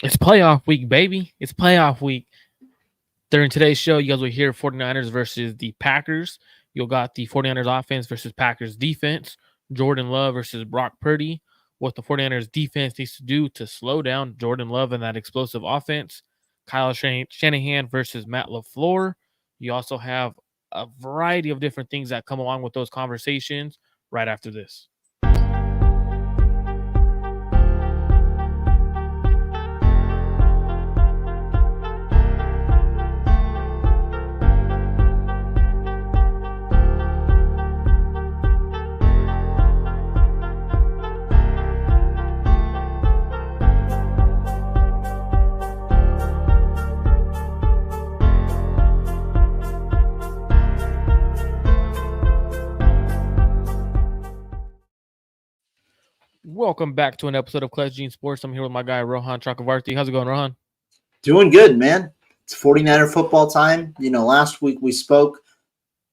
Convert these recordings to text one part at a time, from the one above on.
It's playoff week, baby. It's playoff week. During today's show, you guys will hear 49ers versus the Packers. You'll got the 49ers offense versus Packers defense. Jordan Love versus Brock Purdy. What the 49ers defense needs to do to slow down Jordan Love and that explosive offense. Kyle Shanahan versus Matt LaFleur. You also have a variety of different things that come along with those conversations right after this. Welcome back to an episode of Clutch Gene Sports. I'm here with my guy, Rohan Chakravarthi. How's it going, Rohan? Doing good, man. It's 49er football time. Last week we spoke.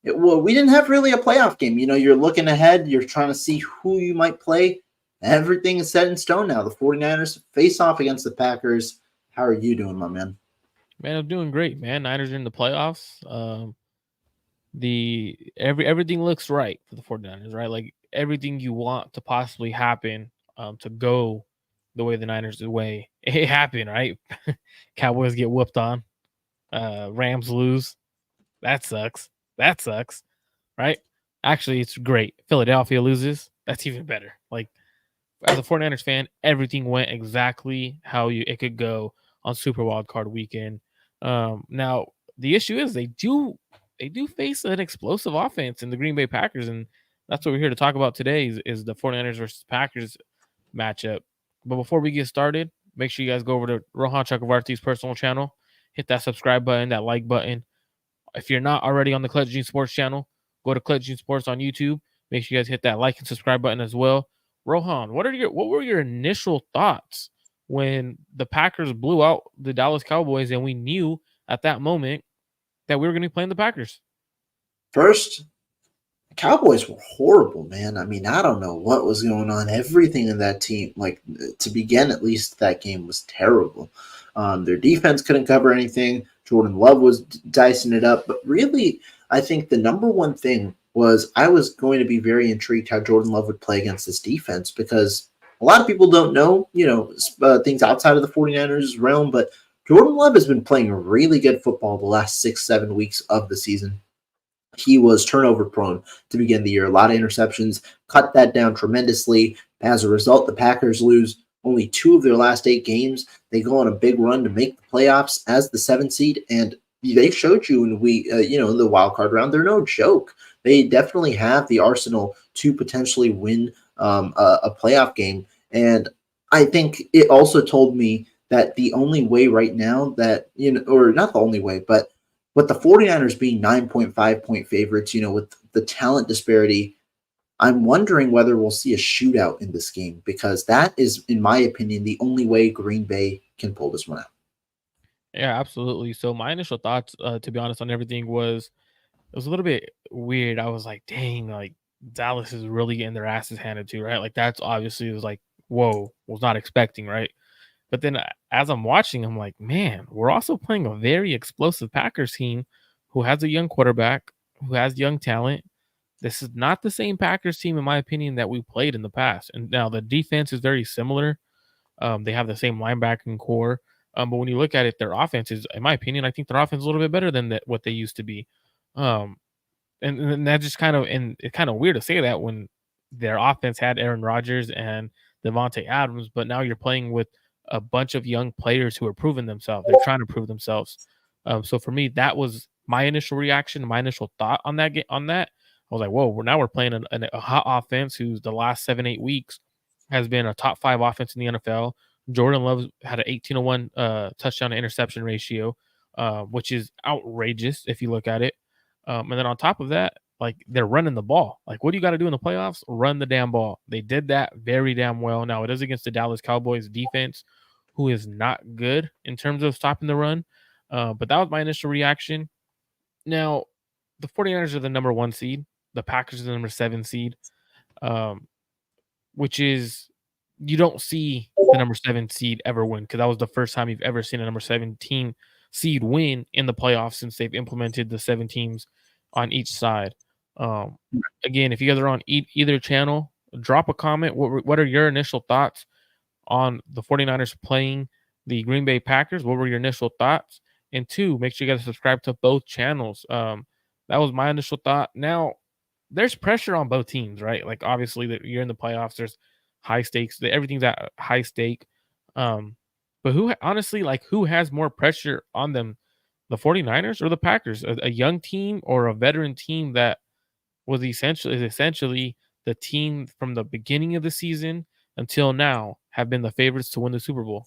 We didn't have really a playoff game. You're looking ahead. You're trying to see who you might play. Everything is set in stone now. The 49ers face off against the Packers. How are you doing, my man? Man, I'm doing great, man. Niners are in the playoffs. Everything looks right for the 49ers, right? Like everything you want to possibly happen to go the way the Niners way. It happened, right? Cowboys get whooped on. Rams lose. That sucks. Right? Actually, it's great. Philadelphia loses. That's even better. Like as a 49ers fan, everything went exactly how it could go on Super Wild Card weekend. Now the issue is they do face an explosive offense in the Green Bay Packers, and that's what we're here to talk about today is the 49ers versus Packers matchup. But before we get started, make sure you guys go over to Rohan Chakravarti's personal channel, hit that subscribe button, that like button. If you're not already on the Clutch Gene Sports channel, go to Clutch Gene Sports on YouTube. Make sure you guys hit that like and subscribe button as well. Rohan, what were your initial thoughts when the Packers blew out the Dallas Cowboys and we knew at that moment that we were going to be playing the Packers? First, the Cowboys were horrible, man. I mean, I don't know what was going on. Everything in that team, like to begin at least, that game was terrible. Their defense couldn't cover anything. Jordan Love was dicing it up. But really, I think the number one thing was I was going to be very intrigued how Jordan Love would play against this defense because a lot of people don't know, things outside of the 49ers realm, but Jordan Love has been playing really good football the last 6-7 weeks of the season. He was turnover prone to begin the year. A lot of interceptions, cut that down tremendously. As a result, the Packers lose only 2 of their last 8 games. They go on a big run to make the playoffs as the 7th seed, and they showed you in the wild card round, they're no joke. They definitely have the arsenal to potentially win a playoff game. And I think it also told me that the only way right now that, or not the only way, but with the 49ers being 9.5 point favorites, with the talent disparity, I'm wondering whether we'll see a shootout in this game because that is, in my opinion, the only way Green Bay can pull this one out. Yeah, absolutely. So my initial thoughts, to be honest, on everything was it was a little bit weird. I was like, dang, like Dallas is really getting their asses handed to, right? Like that's obviously was like, whoa, was not expecting, right? But then as I'm watching, I'm like, man, we're also playing a very explosive Packers team who has a young quarterback, who has young talent. This is not the same Packers team, in my opinion, that we played in the past. And now the defense is very similar. They have the same linebacking core. But when you look at it, their offense is, in my opinion, I think their offense is a little bit better than what they used to be. Um, and that just and it's kind of weird to say that when their offense had Aaron Rodgers and Devontae Adams, but now you're playing with a bunch of young players who are proving themselves. They're trying to prove themselves. So for me, that was my initial reaction, my initial thought on that. I was like, whoa, we're playing a hot offense who's the last 7-8 weeks has been a top 5 offense in the NFL. Jordan Love had an 18-1 touchdown to interception ratio, which is outrageous if you look at it. And then on top of that, like they're running the ball. Like, what do you got to do in the playoffs? Run the damn ball. They did that very damn well. Now it is against the Dallas Cowboys defense, who is not good in terms of stopping the run. But that was my initial reaction. Now, the 49ers are the number 1 seed. The Packers are the number 7 seed, which is you don't see the number 7 seed ever win, because that was the first time you've ever seen a number 17 seed win in the playoffs since they've implemented the 7 teams on each side. Um, Again, if you guys are on either channel, drop a comment. What are your initial thoughts on the 49ers playing the Green Bay Packers? What were your initial thoughts? And two, make sure you guys subscribe to both channels. That was my initial thought. Now, there's pressure on both teams, right? Like, obviously, that you're in the playoffs. There's high stakes. Everything's at high stake. But honestly, like, who has more pressure on them, the 49ers or the Packers? A young team or a veteran team that is essentially the team from the beginning of the season until now have been the favorites to win the Super Bowl.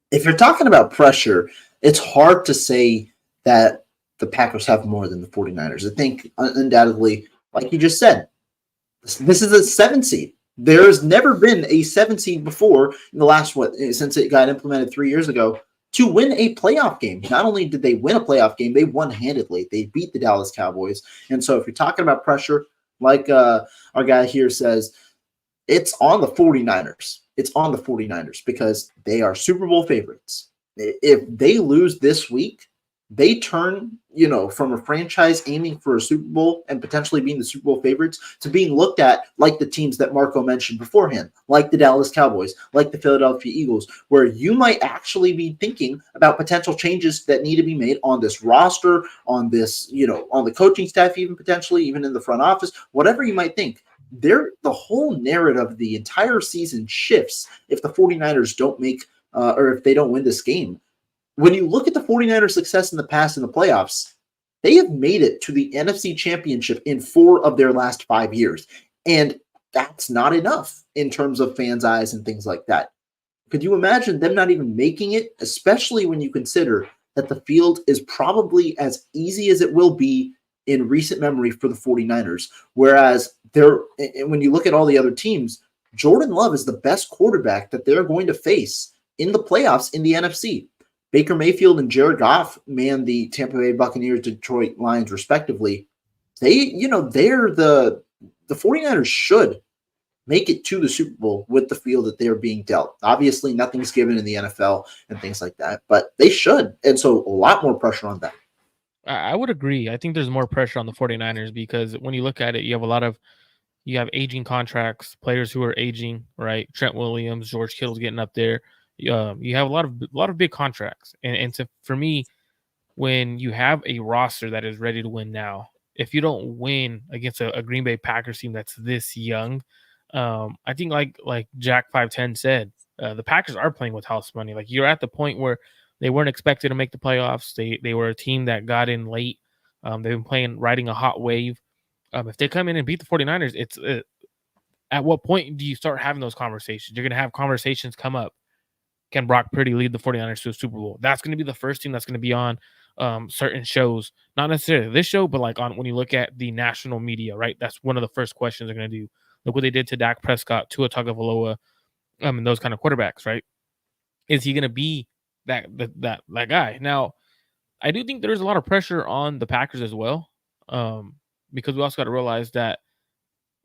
If you're talking about pressure, it's hard to say that the Packers have more than the 49ers. I think undoubtedly, like you just said, this is a 7 seed. There's never been a 7 seed before in the last, since it got implemented 3 years ago, to win a playoff game. Not only did they win a playoff game, they won handedly. They beat the Dallas Cowboys. And so if you're talking about pressure, like our guy here says, it's on the 49ers. It's on the 49ers because they are Super Bowl favorites. If they lose this week, they turn, from a franchise aiming for a Super Bowl and potentially being the Super Bowl favorites to being looked at like the teams that Marco mentioned beforehand, like the Dallas Cowboys, like the Philadelphia Eagles, where you might actually be thinking about potential changes that need to be made on this roster, on this, on the coaching staff, even potentially, even in the front office, whatever you might think. The whole narrative of the entire season shifts if the 49ers don't make or if they don't win this game. When you look at the 49ers' success in the past in the playoffs, they have made it to the NFC Championship in 4 of their last 5 years. And that's not enough in terms of fans' eyes and things like that. Could you imagine them not even making it, especially when you consider that the field is probably as easy as it will be in recent memory for the 49ers? Whereas when you look at all the other teams, Jordan Love is the best quarterback that they're going to face in the playoffs in the NFC. Baker Mayfield and Jared Goff man the Tampa Bay Buccaneers, Detroit Lions, respectively. They're the 49ers should make it to the Super Bowl with the field that they're being dealt. Obviously, nothing's given in the NFL and things like that, but they should. And so a lot more pressure on them. I would agree. I think there's more pressure on the 49ers because when you look at it, you have aging contracts, players who are aging, right? Trent Williams, George Kittle's getting up there. You have a lot of big contracts, and so for me, when you have a roster that is ready to win now, if you don't win against a Green Bay Packers team that's this young, I think like Jack 510 said, the Packers are playing with house money. Like, you're at the point where they weren't expected to make the playoffs. They were a team that got in late. They've been riding a hot wave. If they come in and beat the 49ers, it's at what point do you start having those conversations? You're going to have conversations come up. Can Brock Purdy lead the 49ers to a Super Bowl? That's going to be the first thing that's going to be on certain shows. Not necessarily this show, but like on when you look at the national media, right? That's one of the first questions they're going to do. Look what they did to Dak Prescott, Tua Tagovailoa, and those kind of quarterbacks, right? Is he going to be that guy? Now, I do think there's a lot of pressure on the Packers as well, because we also got to realize that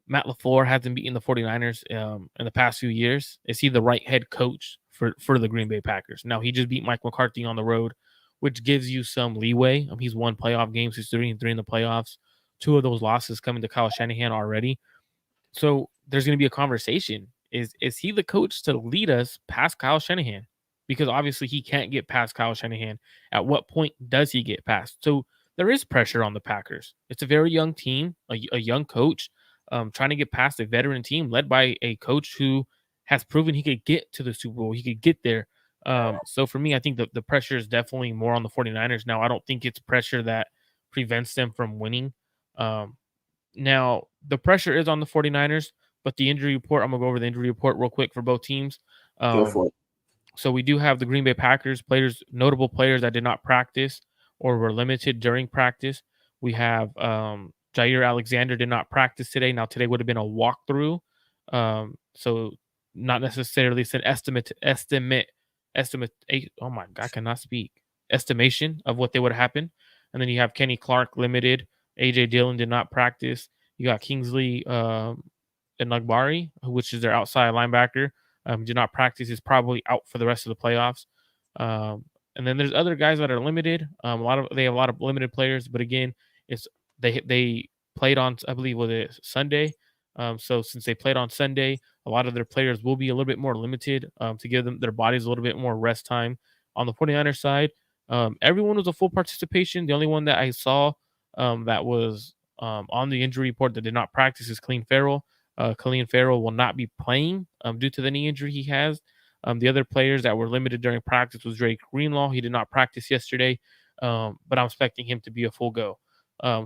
Matt LaFleur hasn't beaten the 49ers in the past few years. Is he the right head coach for the Green Bay Packers? Now, he just beat Mike McCarthy on the road, which gives you some leeway. He's won playoff games. He's 3-3 in the playoffs. 2 of those losses coming to Kyle Shanahan already. So there's going to be a conversation. Is he the coach to lead us past Kyle Shanahan? Because obviously he can't get past Kyle Shanahan. At what point does he get past? So there is pressure on the Packers. It's a very young team, a young coach, trying to get past a veteran team led by a coach who has proven he could get to the Super Bowl. He could get there. So for me, I think the pressure is definitely more on the 49ers. Now, I don't think it's pressure that prevents them from winning. Now, the pressure is on the 49ers, but the injury report, I'm going to go over the injury report real quick for both teams. Go for it. So we do have the Green Bay Packers notable players that did not practice or were limited during practice. We have Jair Alexander did not practice today. Now, today would have been a walkthrough. So not necessarily it's an estimate. Oh my God, I cannot speak. Estimation of what they would happen. And then you have Kenny Clark limited. AJ Dillon did not practice. You got Kingsley Enagbare, which is their outside linebacker. Did not practice. Is probably out for the rest of the playoffs. And then there's other guys that are limited. They have a lot of limited players, but again, it's they played on, I believe, was it Sunday. So since they played on Sunday, a lot of their players will be a little bit more limited to give them their bodies a little bit more rest time. On the 49ers side, everyone was a full participation. The only one that I saw that was on the injury report that did not practice is Clean Farrell. Khalil Farrell will not be playing due to the knee injury he has. The other players that were limited during practice was Drake Greenlaw. He did not practice yesterday, but I'm expecting him to be a full go.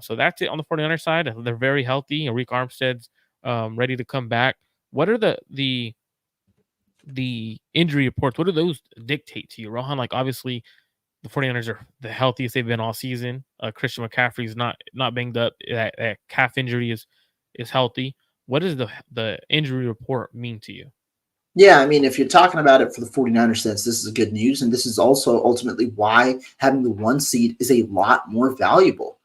So that's it on the 49ers side. They're very healthy. Arik Armstead's ready to come back. What are the injury reports? What do those dictate to you, Rohan? Like obviously the 49ers are the healthiest they've been all season. Christian McCaffrey's not banged up. That calf injury is healthy. What does the injury report mean to you? Yeah, I mean, if you're talking about it for the 49ers sense, this is good news. And this is also ultimately why having the 1 seed is a lot more valuable.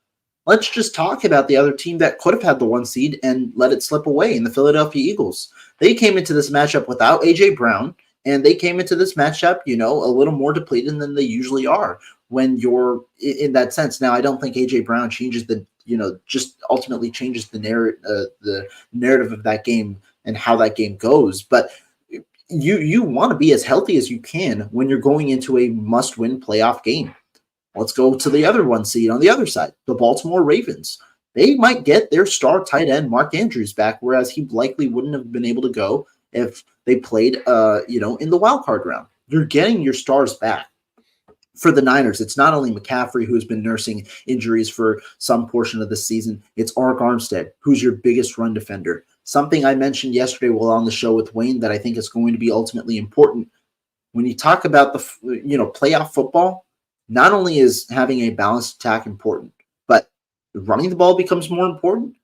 Let's just talk about the other team that could have had the 1 seed and let it slip away in the Philadelphia Eagles. They came into this matchup without A.J. Brown, and they came into this matchup, a little more depleted than they usually are when you're in that sense. Now, I don't think A.J. Brown changes just ultimately changes the narrative of that game and how that game goes. But you want to be as healthy as you can when you're going into a must-win playoff game. Let's go to the other 1 seed on the other side, the Baltimore Ravens. They might get their star tight end, Mark Andrews, back, whereas he likely wouldn't have been able to go if they played, in the wild card round. You're getting your stars back. For the Niners, it's not only McCaffrey who's been nursing injuries for some portion of the season. It's Arik Armstead, who's your biggest run defender. Something I mentioned yesterday while on the show with Wayne that I think is going to be ultimately important. When you talk about the playoff football, not only is having a balanced attack important, but running the ball becomes more important.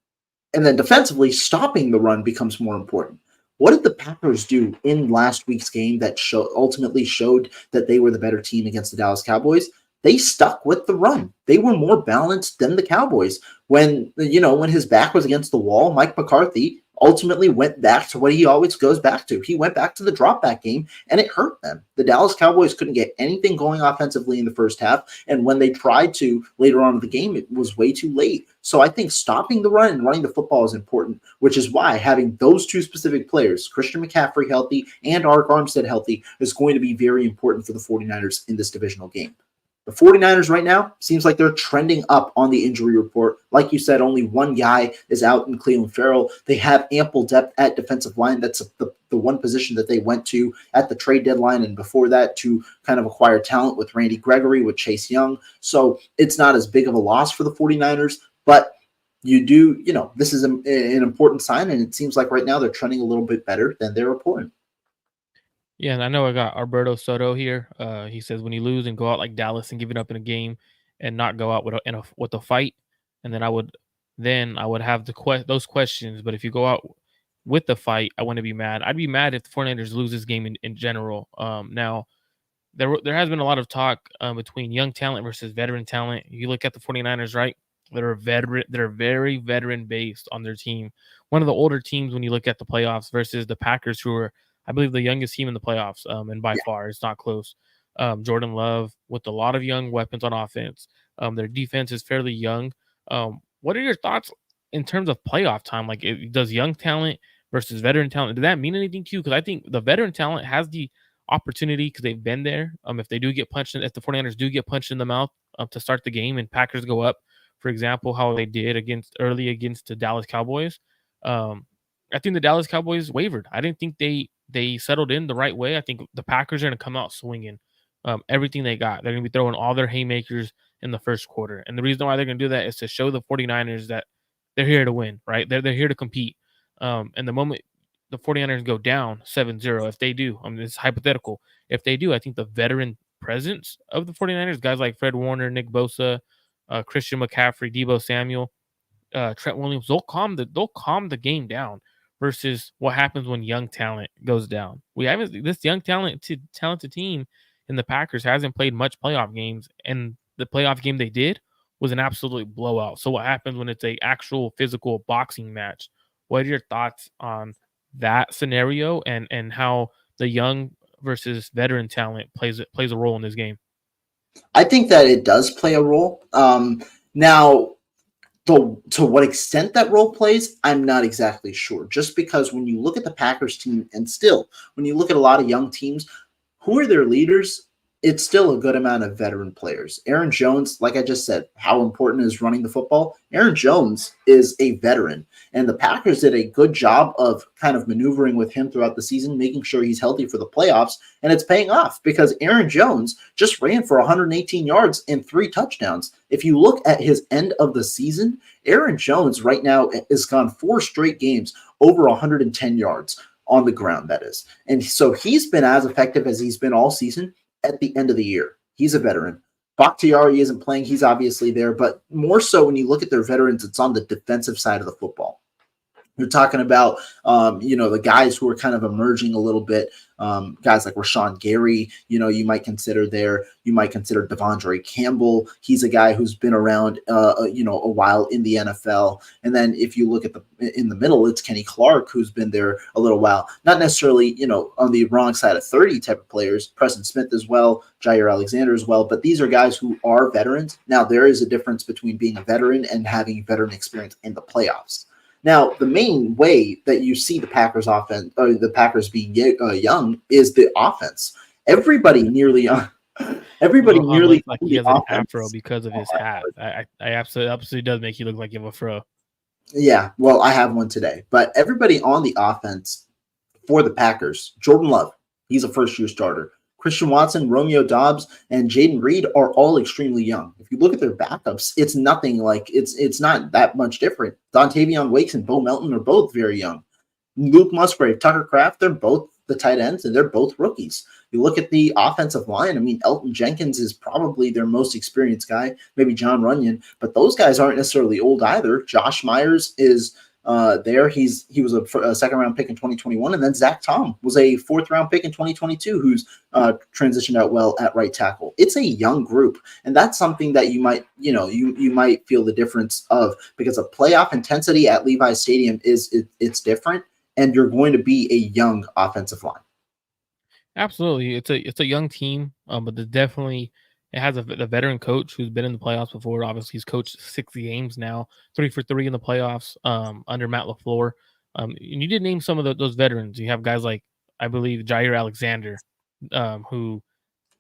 And then defensively, stopping the run becomes more important. What did the Packers do in last week's game that ultimately showed that they were the better team against the Dallas Cowboys? They stuck with the run. They were more balanced than the Cowboys. When his back was against the wall, Mike McCarthy ultimately went back to what he always goes back to. He went back to the drop back game, and it hurt them. The Dallas Cowboys couldn't get anything going offensively in the first half, and when they tried to later on in the game, it was way too late. So I think stopping the run and running the football is important, which is why having those two specific players, Christian McCaffrey healthy and Arik Armstead healthy, is going to be very important for the 49ers in this divisional game. The 49ers right now seems like they're trending up on the injury report. Like you said, only one guy is out in Cleveland Farrell. They have ample depth at defensive line. That's the one position that they went to at the trade deadline and before that to kind of acquire talent with Randy Gregory, with Chase Young. So it's not as big of a loss for the 49ers, but this is an important sign, and it seems like right now they're trending a little bit better than their opponent. Yeah, and I know I got Alberto Soto here. He says when you lose and go out like Dallas and give it up in a game, and not go out with a fight, and then I would have those questions. But if you go out with the fight, I wouldn't be mad. I'd be mad if the 49ers lose this game in general. Now there has been a lot of talk between young talent versus veteran talent. You look at the 49ers, right? They're very veteran based on their team. One of the older teams when you look at the playoffs versus the Packers, who are I believe the youngest team in the playoffs, and by far it's not close. Jordan Love with a lot of young weapons on offense. Their defense is fairly young. What are your thoughts in terms of playoff time? Like, does young talent versus veteran talent, does that mean anything to you? Because I think the veteran talent has the opportunity because they've been there. If they do get punched, if the 49ers do get punched in the mouth to start the game and Packers go up, for example, how they did against the Dallas Cowboys. I think the Dallas Cowboys wavered. I didn't think they settled in the right way. I think the Packers are going to come out swinging everything they got. They're going to be throwing all their haymakers in the first quarter. And the reason why they're going to do that is to show the 49ers that they're here to win, right? They're here to compete. And the moment the 49ers go down 7-0, if they do, it's hypothetical. If they do, I think the veteran presence of the 49ers, guys like Fred Warner, Nick Bosa, Christian McCaffrey, Deebo Samuel, Trent Williams, they'll calm the game down versus what happens when young talent goes down. We haven't this young talented team in the Packers hasn't played much playoff games, and the playoff game they did was an absolute blowout. So what happens when it's a actual physical boxing match What are your thoughts on that scenario and how the young versus veteran talent plays a role in this game? I think that it does play a role. Now, to what extent that role plays, I'm not exactly sure. Just because when you look at the Packers team, and still, when you look at a lot of young teams, who are their leaders? It's still a good amount of veteran players. Aaron Jones, like I just said, how important is running the football? Aaron Jones is a veteran, and the Packers did a good job of kind of maneuvering with him throughout the season, making sure he's healthy for the playoffs, and it's paying off because Aaron Jones just ran for 118 yards and 3 touchdowns. If you look at his end of the season, Aaron Jones right now has gone 4 straight games over 110 yards on the ground, that is. And so he's been as effective as he's been all season at the end of the year. He's a veteran. Bakhtiari isn't playing. He's obviously there. But more so when you look at their veterans, it's on the defensive side of the football. You're talking about, the guys who are kind of emerging a little bit, guys like Rashawn Gary, you might consider there. You might consider Devondre Campbell. He's a guy who's been around, a while in the NFL. And then if you look at in the middle, it's Kenny Clark, who's been there a little while. Not necessarily, on the wrong side of 30 type of players. Preston Smith as well, Jair Alexander as well. But these are guys who are veterans. Now, there is a difference between being a veteran and having veteran experience in the playoffs. Now, the main way that you see the Packers offense, or the Packers being young, is the offense. Everybody nearly Rohan nearly looks like on he the has an offense. afro because of his hat. I absolutely does make you look like you have a fro. Yeah, well, I have one today. But everybody on the offense for the Packers, Jordan Love, he's a first-year starter. Christian Watson, Romeo Doubs, and Jaden Reed are all extremely young. If you look at their backups, it's nothing like it's not that much different. Dontavion Wakes and Bo Melton are both very young. Luke Musgrave, Tucker Kraft, they're both the tight ends, and they're both rookies. You look at the offensive line, I mean, Elton Jenkins is probably their most experienced guy, maybe John Runyon, but those guys aren't necessarily old either. Josh Myers is there. He was a second-round pick in 2021, and then Zach Tom was a fourth-round pick in 2022 who's transitioned out well at right tackle. It's a young group, and that's something that you might, you might feel the difference of, because a playoff intensity at Levi's Stadium it's different, and you're going to be a young offensive line. Absolutely, it's a young team, but it has a veteran coach who's been in the playoffs before. Obviously, he's coached 6 games now, 3 for 3 in the playoffs under Matt LaFleur. And you did name some of those veterans. You have guys like, I believe, Jair Alexander, who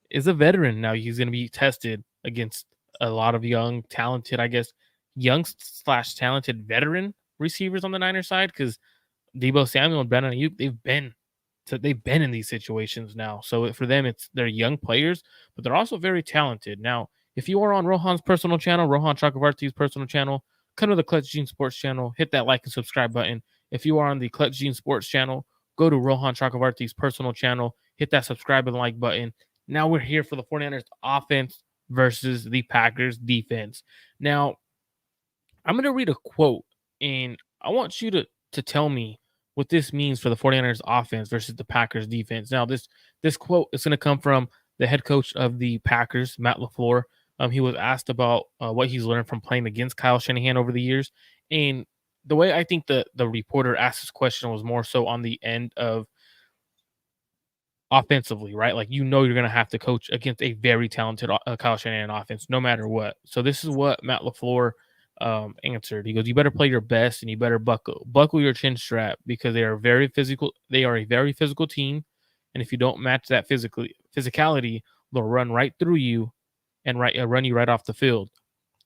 is a veteran now. He's going to be tested against a lot of young, talented, I guess, young/talented veteran receivers on the Niners side, because Debo Samuel and Brandon Ayuk, they've been in these situations now. So for them, they're young players, but they're also very talented. Now, if you are on Rohan's personal channel, Rohan Chakravarthi's personal channel, come to the Clutch Gene Sports channel, hit that like and subscribe button. If you are on the Clutch Gene Sports channel, go to Rohan Chakravarthi's personal channel, hit that subscribe and like button. Now we're here for the 49ers offense versus the Packers defense. Now, I'm going to read a quote, and I want you to tell me what this means for the 49ers offense versus the Packers defense. Now, this quote is going to come from the head coach of the Packers, Matt LaFleur. He was asked about what he's learned from playing against Kyle Shanahan over the years. And the way I think the reporter asked this question was more so on the end of offensively, right? Like, you're going to have to coach against a very talented Kyle Shanahan offense no matter what. So this is what Matt LaFleur answered. He goes, "You better play your best, and you better buckle your chin strap, because they are very physical. They are a very physical team, and if you don't match that physicality, they'll run right through you and run you right off the field.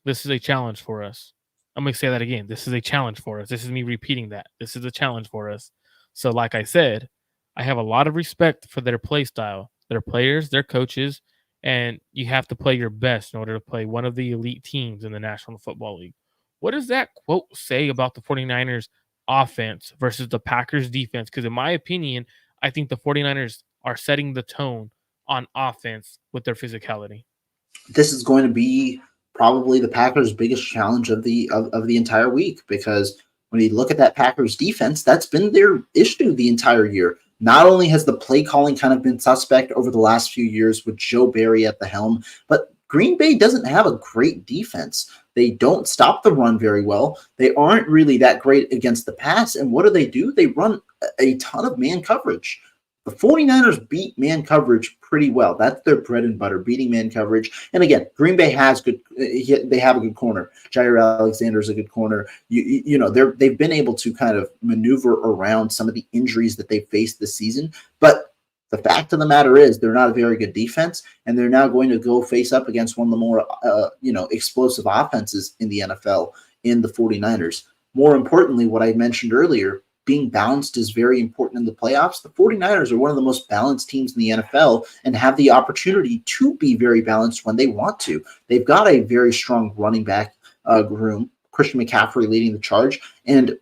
This is a challenge for us." I'm going to say that again. This is a challenge for us. This is me repeating that. This is a challenge for us. So, like I said, I have a lot of respect for their play style, their players, their coaches, and you have to play your best in order to play one of the elite teams in the National Football League. What does that quote say about the 49ers offense versus the Packers defense? Because in my opinion, I think the 49ers are setting the tone on offense with their physicality. This is going to be probably the Packers' biggest challenge of the entire week, because when you look at that Packers defense, that's been their issue the entire year. Not only has the play calling kind of been suspect over the last few years with Joe Barry at the helm, but Green Bay doesn't have a great defense. They don't stop the run very well. They aren't really that great against the pass. And what do? They run a ton of man coverage. The 49ers beat man coverage pretty well. That's their bread and butter, beating man coverage. And again, Green Bay has good. They have a good corner. Jair Alexander is a good corner. They've been able to kind of maneuver around some of the injuries that they faced this season. But the fact of the matter is, they're not a very good defense, and they're now going to go face up against one of the more explosive offenses in the NFL in the 49ers. More importantly, what I mentioned earlier, being balanced is very important in the playoffs. The 49ers are one of the most balanced teams in the NFL and have the opportunity to be very balanced when they want to. They've got a very strong running back room, Christian McCaffrey leading the charge, and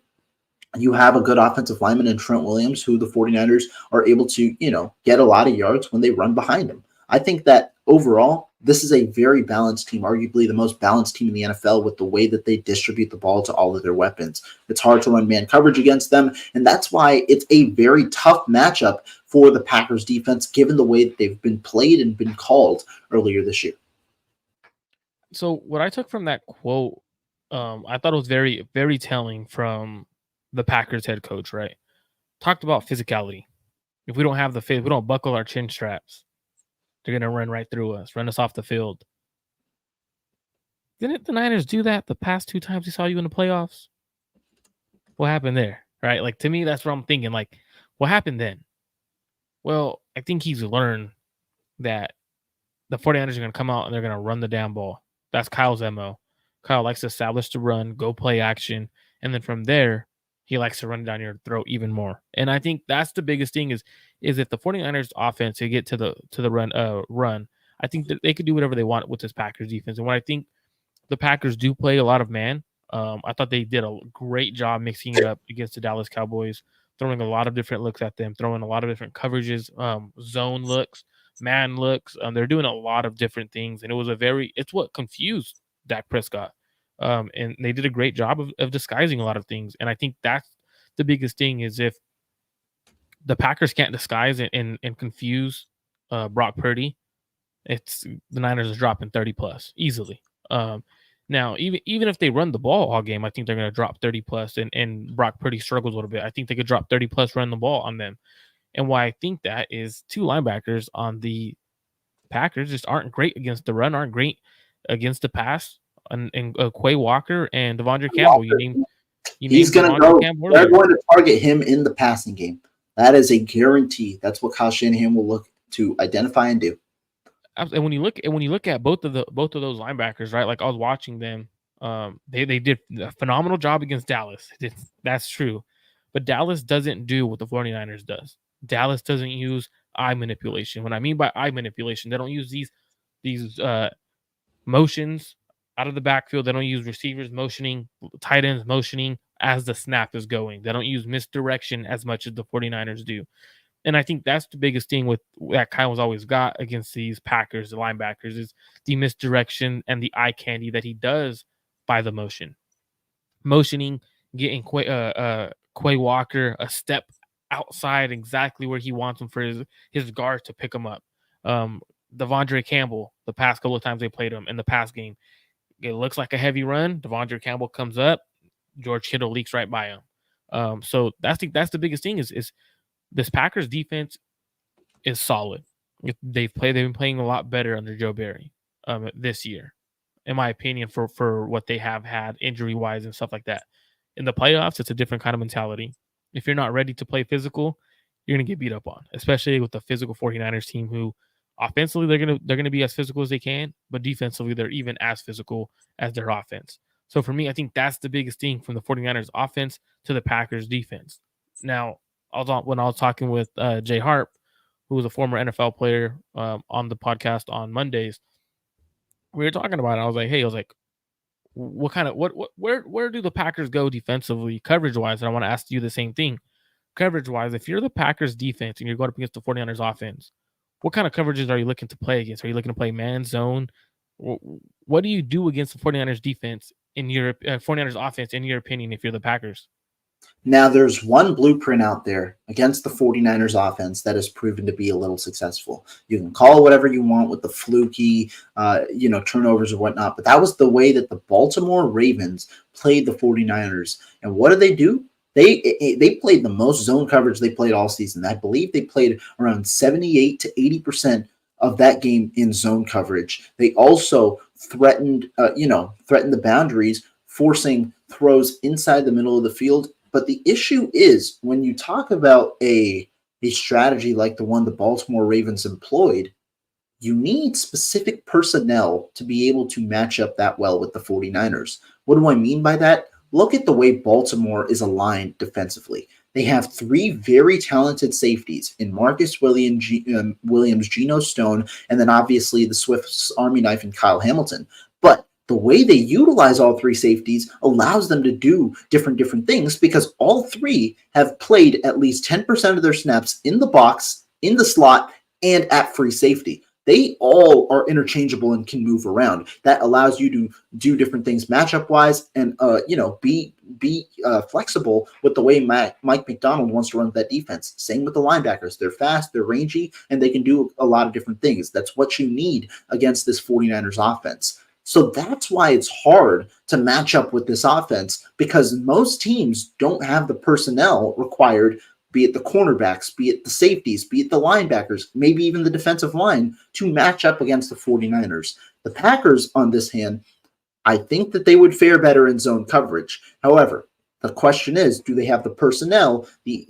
you have a good offensive lineman in Trent Williams, who the 49ers are able to, get a lot of yards when they run behind him. I think that overall, this is a very balanced team, arguably the most balanced team in the NFL with the way that they distribute the ball to all of their weapons. It's hard to run man coverage against them, and that's why it's a very tough matchup for the Packers defense, given the way that they've been played and been called earlier this year. So what I took from that quote, I thought it was very, very telling from the Packers head coach, right? Talked about physicality. If we don't have the fit, we don't buckle our chin straps, they're going to run right through us, run us off the field. Didn't the Niners do that the past 2 times we saw you in the playoffs? What happened there, right? Like, to me, that's what I'm thinking. Like, what happened then? Well, I think he's learned that the 49ers are going to come out and they're going to run the damn ball. That's Kyle's MO. Kyle likes to establish the run, go play action, and then from there, he likes to run down your throat even more. And I think that's the biggest thing is if the 49ers offense to get to the run, I think that they could do whatever they want with this Packers defense. And when I think the Packers do play a lot of man, I thought they did a great job mixing it up against the Dallas Cowboys, throwing a lot of different looks at them, throwing a lot of different coverages, zone looks, man looks. They're doing a lot of different things, and it's what confused Dak Prescott. And they did a great job of disguising a lot of things. And I think that's the biggest thing is if the Packers can't disguise and confuse Brock Purdy, it's the Niners is dropping 30 plus easily. Now, even if they run the ball all game, I think they're going to drop 30 plus and Brock Purdy struggles a little bit. I think they could drop 30 plus run the ball on them. And why I think that is 2 linebackers on the Packers just aren't great against the run, aren't great against the pass. And Quay Walker and Devondre Campbell. He's going to go. They're going to target him in the passing game. That is a guarantee. That's what Kyle Shanahan will look to identify and do. And when you look at both of those linebackers, right? Like I was watching them. They did a phenomenal job against Dallas. That's true. But Dallas doesn't do what the 49ers does. Dallas doesn't use eye manipulation. What I mean by eye manipulation, they don't use these motions out of the backfield. They don't use receivers motioning, tight ends motioning as the snap is going. They don't use misdirection as much as the 49ers do. And I think that's the biggest thing with that Kyle's always got against these Packers, the linebackers, is the misdirection and the eye candy that he does by the motioning, getting Quay Walker a step outside exactly where he wants him for his guard to pick him up. Devondre Campbell, the past couple of times they played him in the past game, it looks like a heavy run. Devondre Campbell comes up, George Kittle leaks right by him. So that's the biggest thing is this Packers defense is solid. They've been playing a lot better under Joe Barry this year, in my opinion, for what they have had injury wise and stuff like that. In the playoffs, it's a different kind of mentality. If you're not ready to play physical, you're gonna get beat up on, especially with the physical 49ers team who offensively they're gonna be as physical as they can, but defensively they're even as physical as their offense. So for me, I think that's the biggest thing from the 49ers offense to the Packers defense. Now, when I was talking with Jay Harp, who was a former NFL player, on the podcast on Mondays, we were talking about it. I was like, where do the Packers go defensively, coverage wise? And I want to ask you the same thing. Coverage wise, if you're the Packers defense and you're going up against the 49ers offense, what kind of coverages are you looking to play against? Are you looking to play man, zone? What do you do against the 49ers defense in your 49ers offense, in your opinion, if you're the Packers? Now, there's one blueprint out there against the 49ers offense that has proven to be a little successful. You can call it whatever you want with the fluky, turnovers or whatnot, but that was the way that the Baltimore Ravens played the 49ers. And what did they do? They played the most zone coverage they played all season. I believe they played around 78 to 80% of that game in zone coverage. They also threatened the boundaries, forcing throws inside the middle of the field. But the issue is when you talk about a strategy like the one the Baltimore Ravens employed, you need specific personnel to be able to match up that well with the 49ers. What do I mean by that? Look at the way Baltimore is aligned defensively. They have three very talented safeties in Marcus Williams, Geno Stone, and then obviously the Swiss Army knife in Kyle Hamilton. But the way they utilize all three safeties allows them to do different things because all three have played at least 10% of their snaps in the box, in the slot, and at free safety. They all are interchangeable and can move around. That allows you to do different things matchup-wise and, be flexible with the way Mike McDonald wants to run that defense. Same with the linebackers. They're fast, they're rangy, and they can do a lot of different things. That's what you need against this 49ers offense. So that's why it's hard to match up with this offense because most teams don't have the personnel required, be it the cornerbacks, be it the safeties, be it the linebackers, maybe even the defensive line, to match up against the 49ers. The Packers, on this hand, I think that they would fare better in zone coverage. However, the question is, do they have the personnel, the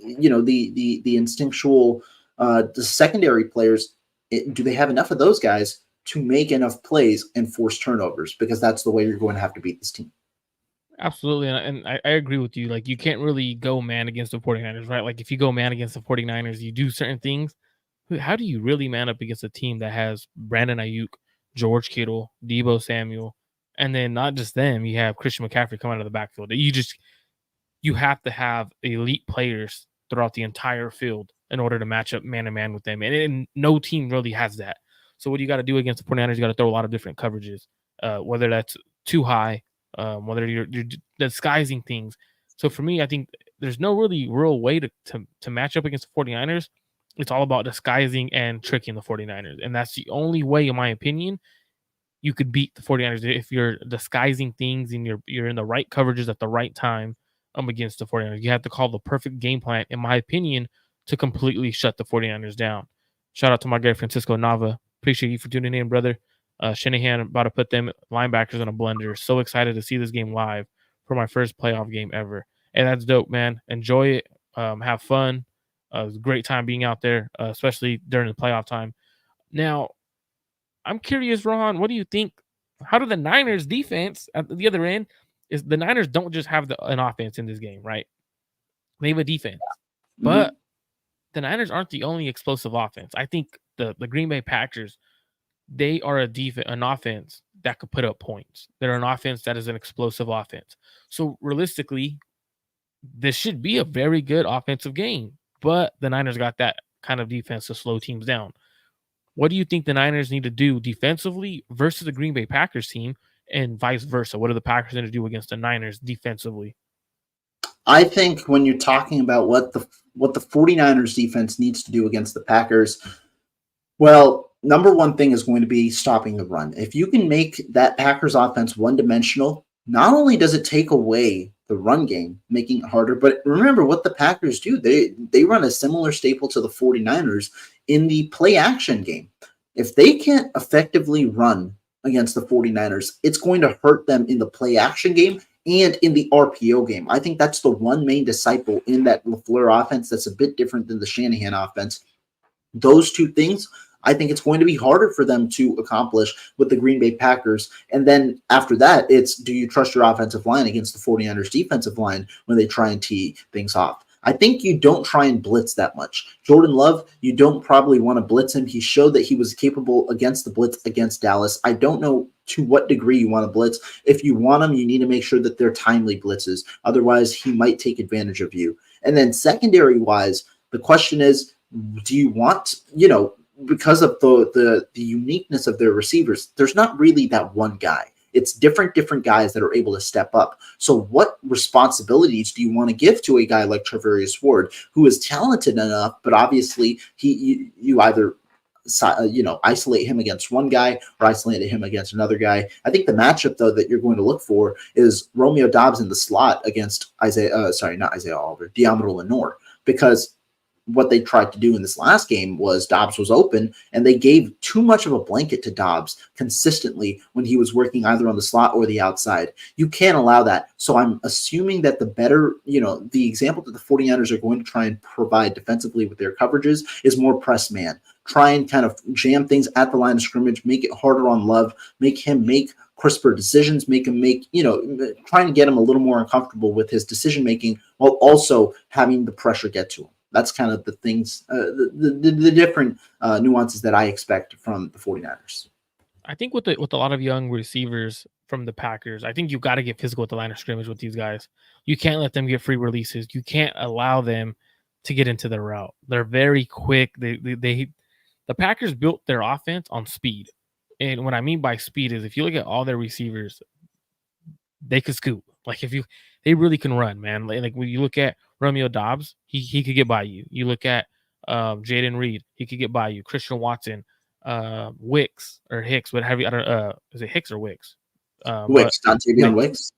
instinctual, the secondary players, do they have enough of those guys to make enough plays and force turnovers? Because that's the way you're going to have to beat this team. Absolutely. And I agree with you. Like, you can't really go man against the 49ers, right? Like, if you go man against the 49ers, you do certain things. How do you really man up against a team that has Brandon Ayuk, George Kittle, Debo Samuel, and then not just them, you have Christian McCaffrey coming out of the backfield. You have to have elite players throughout the entire field in order to match up man to man with them. And no team really has that. So what you got to do against the 49ers, you got to throw a lot of different coverages, whether that's too high, whether you're disguising things. So for me, I think there's no really real way to match up against the 49ers. It's all about disguising and tricking the 49ers. And that's the only way, in my opinion, you could beat the 49ers if you're disguising things and you're in the right coverages at the right time against the 49ers. You have to call the perfect game plan, in my opinion, to completely shut the 49ers down. Shout out to my guy Francisco Nava. Appreciate you for tuning in, brother. Shanahan about to put them linebackers in a blender. So excited to see this game live for my first playoff game ever. And that's dope, man. Enjoy it. Have fun. It was a great time being out there, especially during the playoff time. Now, I'm curious, Rohan, what do you think? How do the Niners defense at the other end is the Niners don't just have an offense in this game, right? They have a defense, but the Niners aren't the only explosive offense. I think the Green Bay Packers, they are an offense that could put up points. They're an offense that is an explosive offense. So realistically, this should be a very good offensive game, but the Niners got that kind of defense to slow teams down. What do you think the Niners need to do defensively versus the Green Bay Packers team and vice versa? What are the Packers going to do against the Niners defensively? I think when you're talking about what the 49ers defense needs to do against the Packers, well, number one thing is going to be stopping the run. If you can make that Packers offense one-dimensional, not only does it take away the run game, making it harder, but remember what the Packers do. They run a similar staple to the 49ers in the play action game. If they can't effectively run against the 49ers, it's going to hurt them in the play action game and in the RPO game. I think that's the one main disciple in that LaFleur offense that's a bit different than the Shanahan offense. Those two things, I think it's going to be harder for them to accomplish with the Green Bay Packers. And then after that, it's do you trust your offensive line against the 49ers defensive line when they try and tee things off? I think you don't try and blitz that much. Jordan Love, you don't probably want to blitz him. He showed that he was capable against the blitz against Dallas. I don't know to what degree you want to blitz. If you want him, you need to make sure that they're timely blitzes. Otherwise, he might take advantage of you. And then secondary-wise, the question is, do you want, because of the uniqueness of their receivers, there's not really that one guy. It's different guys that are able to step up. So what responsibilities do you want to give to a guy like Travarius Ward, who is talented enough, but obviously you either isolate him against one guy or isolate him against another guy. I think the matchup, though, that you're going to look for is Romeo Doubs in the slot against Deommodore Lenoir, because what they tried to do in this last game was Dobbs was open, and they gave too much of a blanket to Dobbs consistently when he was working either on the slot or the outside. You can't allow that. So I'm assuming that the example that the 49ers are going to try and provide defensively with their coverages is more press man. Try and kind of jam things at the line of scrimmage, make it harder on Love, make him make crisper decisions, trying to get him a little more uncomfortable with his decision making while also having the pressure get to him. That's kind of the things, the different nuances that I expect from the 49ers. I think with a lot of young receivers from the Packers, I think you got to get physical at the line of scrimmage with these guys. You can't let them get free releases. You can't allow them to get into the route. They're very quick. The Packers built their offense on speed. And what I mean by speed is if you look at all their receivers, they could scoot. Like they really can run, man. Like when you look at Romeo Doubs, he could get by you. You look at Jaden Reed, he could get by you. Christian Watson, Wicks or Hicks, what have you? I don't is it Hicks or Wicks? Wicks, Dontavion Wicks.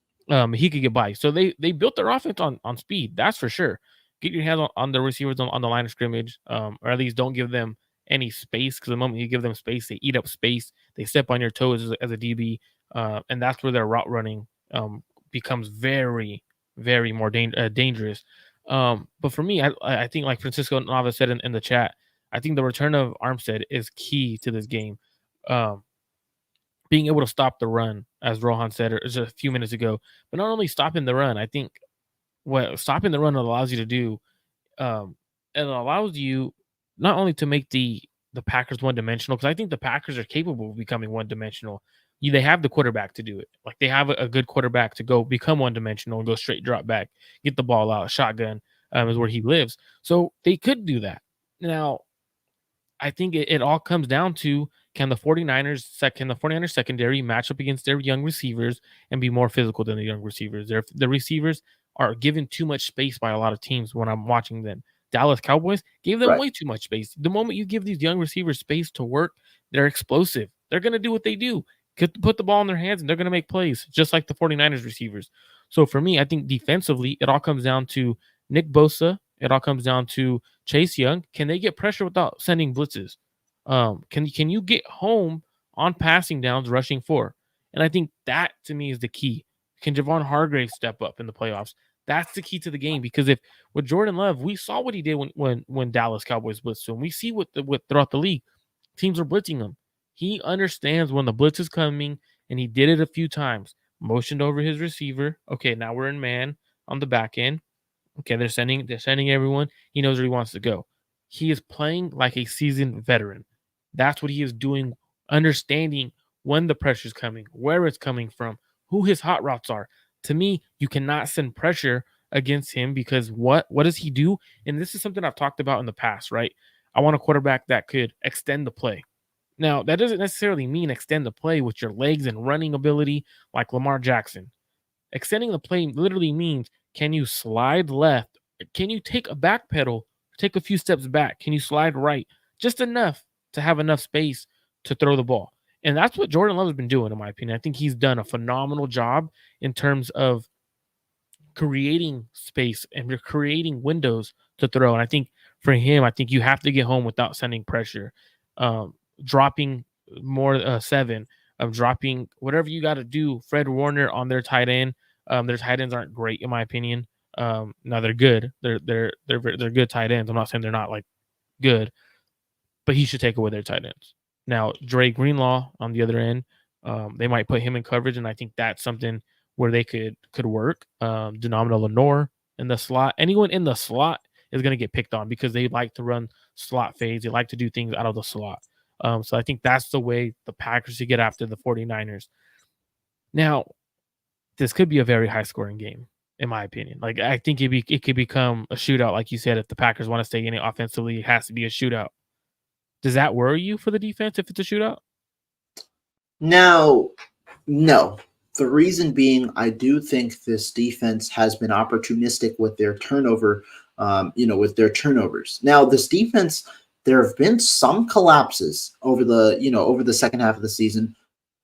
He could get by you. So they built their offense on speed. That's for sure. Get your hands on the receivers on the line of scrimmage, or at least don't give them any space, because the moment you give them space, they eat up space. They step on your toes as a DB, and that's where their route running becomes very, very more dangerous. But for me, I think, like Francisco Nava said in the chat, I think the return of Armstead is key to this game. Being able to stop the run, as Rohan said just a few minutes ago, but not only stopping the run, I think what stopping the run allows you to do, it allows you not only to make the Packers one-dimensional, because I think the Packers are capable of becoming one-dimensional. They have the quarterback to do it. Like, they have a good quarterback to go become one-dimensional and go straight drop back, get the ball out, shotgun is where he lives. So they could do that. Now, I think it all comes down to, can the 49ers secondary match up against their young receivers and be more physical than the young receivers? The receivers are given too much space by a lot of teams when I'm watching them. Dallas Cowboys gave them way too much space. The moment you give these young receivers space to work, they're explosive. They're going to do what they do. Put the ball in their hands, and they're going to make plays, just like the 49ers receivers. So for me, I think defensively, it all comes down to Nick Bosa. It all comes down to Chase Young. Can they get pressure without sending blitzes? Can you get home on passing downs, rushing 4? And I think that, to me, is the key. Can Javon Hargrave step up in the playoffs? That's the key to the game, because if with Jordan Love, we saw what he did when Dallas Cowboys blitzed him. We see what throughout the league, teams are blitzing him. He understands when the blitz is coming, and he did it a few times. Motioned over his receiver. Okay, now we're in man on the back end. Okay, they're sending everyone. He knows where he wants to go. He is playing like a seasoned veteran. That's what he is doing, understanding when the pressure is coming, where it's coming from, who his hot routes are. To me, you cannot send pressure against him, because what does he do? And this is something I've talked about in the past, right? I want a quarterback that could extend the play. Now, that doesn't necessarily mean extend the play with your legs and running ability like Lamar Jackson. Extending the play literally means, can you slide left? Can you take a back pedal, take a few steps back? Can you slide right? Just enough to have enough space to throw the ball. And that's what Jordan Love has been doing, in my opinion. I think he's done a phenomenal job in terms of creating space and creating windows to throw. And I think for him, I think you have to get home without sending pressure. Dropping more 7, dropping whatever you got to do. Fred Warner on their tight end. Their tight ends aren't great, in my opinion. Now they're good. They're good tight ends. I'm not saying they're not like good, but he should take away their tight ends. Now, Dre Greenlaw on the other end, they might put him in coverage, and I think that's something where they could work. Deommodore Lenoir in the slot. Anyone in the slot is going to get picked on, because they like to run slot fades. They like to do things out of the slot. So I think that's the way the Packers should get after the 49ers. Now, this could be a very high-scoring game, in my opinion. Like, I think it could become a shootout, like you said. If the Packers want to stay in it offensively, it has to be a shootout. Does that worry you for the defense if it's a shootout? Now, No. The reason being, I do think this defense has been opportunistic with their turnover, with their turnovers. Now, this defense, there have been some collapses over the second half of the season,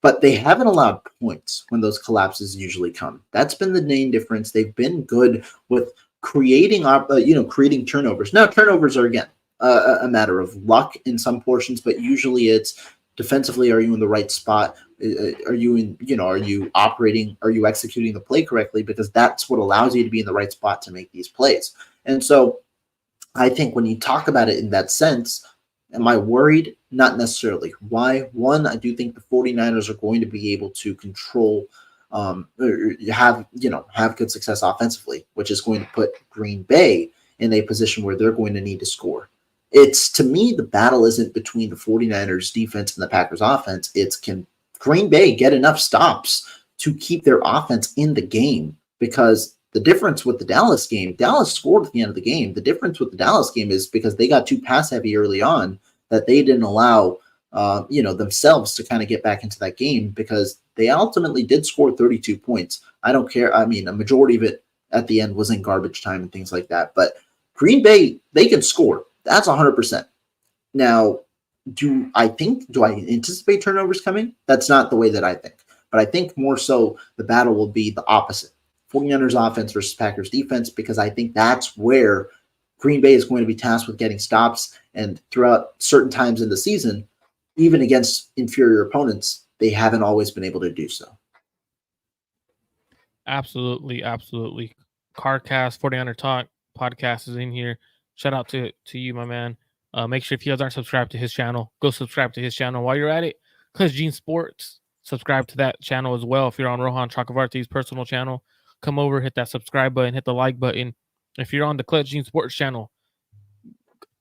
but they haven't allowed points when those collapses usually come. That's been the main difference. They've been good with creating turnovers. Now, turnovers are again a matter of luck in some portions, but usually it's defensively. Are you in the right spot? Are you operating? Are you executing the play correctly? Because that's what allows you to be in the right spot to make these plays. And so I think when you talk about it in that sense, am I worried? Not necessarily. Why? One, I do think the 49ers are going to be able to control or have good success offensively, which is going to put Green Bay in a position where they're going to need to score. It's, to me, the battle isn't between the 49ers defense and the Packers offense. It's, can Green Bay get enough stops to keep their offense in the game? Because the difference with the Dallas game, Dallas scored at the end of the game. The difference with the Dallas game is because they got too pass heavy early on that they didn't allow themselves to kind of get back into that game, because they ultimately did score 32 points. I don't care. I mean, a majority of it at the end was in garbage time and things like that. But Green Bay, they can score. That's 100%. Now, do I anticipate turnovers coming? That's not the way that I think. But I think more so the battle will be the opposite. 49ers offense versus Packers defense, because I think that's where Green Bay is going to be tasked with getting stops. And throughout certain times in the season, even against inferior opponents, they haven't always been able to do so. Absolutely, absolutely. Carcast 49er Talk podcast is in here. Shout out to you, my man. Make sure if you guys aren't subscribed to his channel, go subscribe to his channel while you're at it. Cause Gene Sports, subscribe to that channel as well. If you're on Rohan Chakravarthi's personal channel, come over, hit that subscribe button, hit the like button. If you're on the Clutch Gene Sports channel,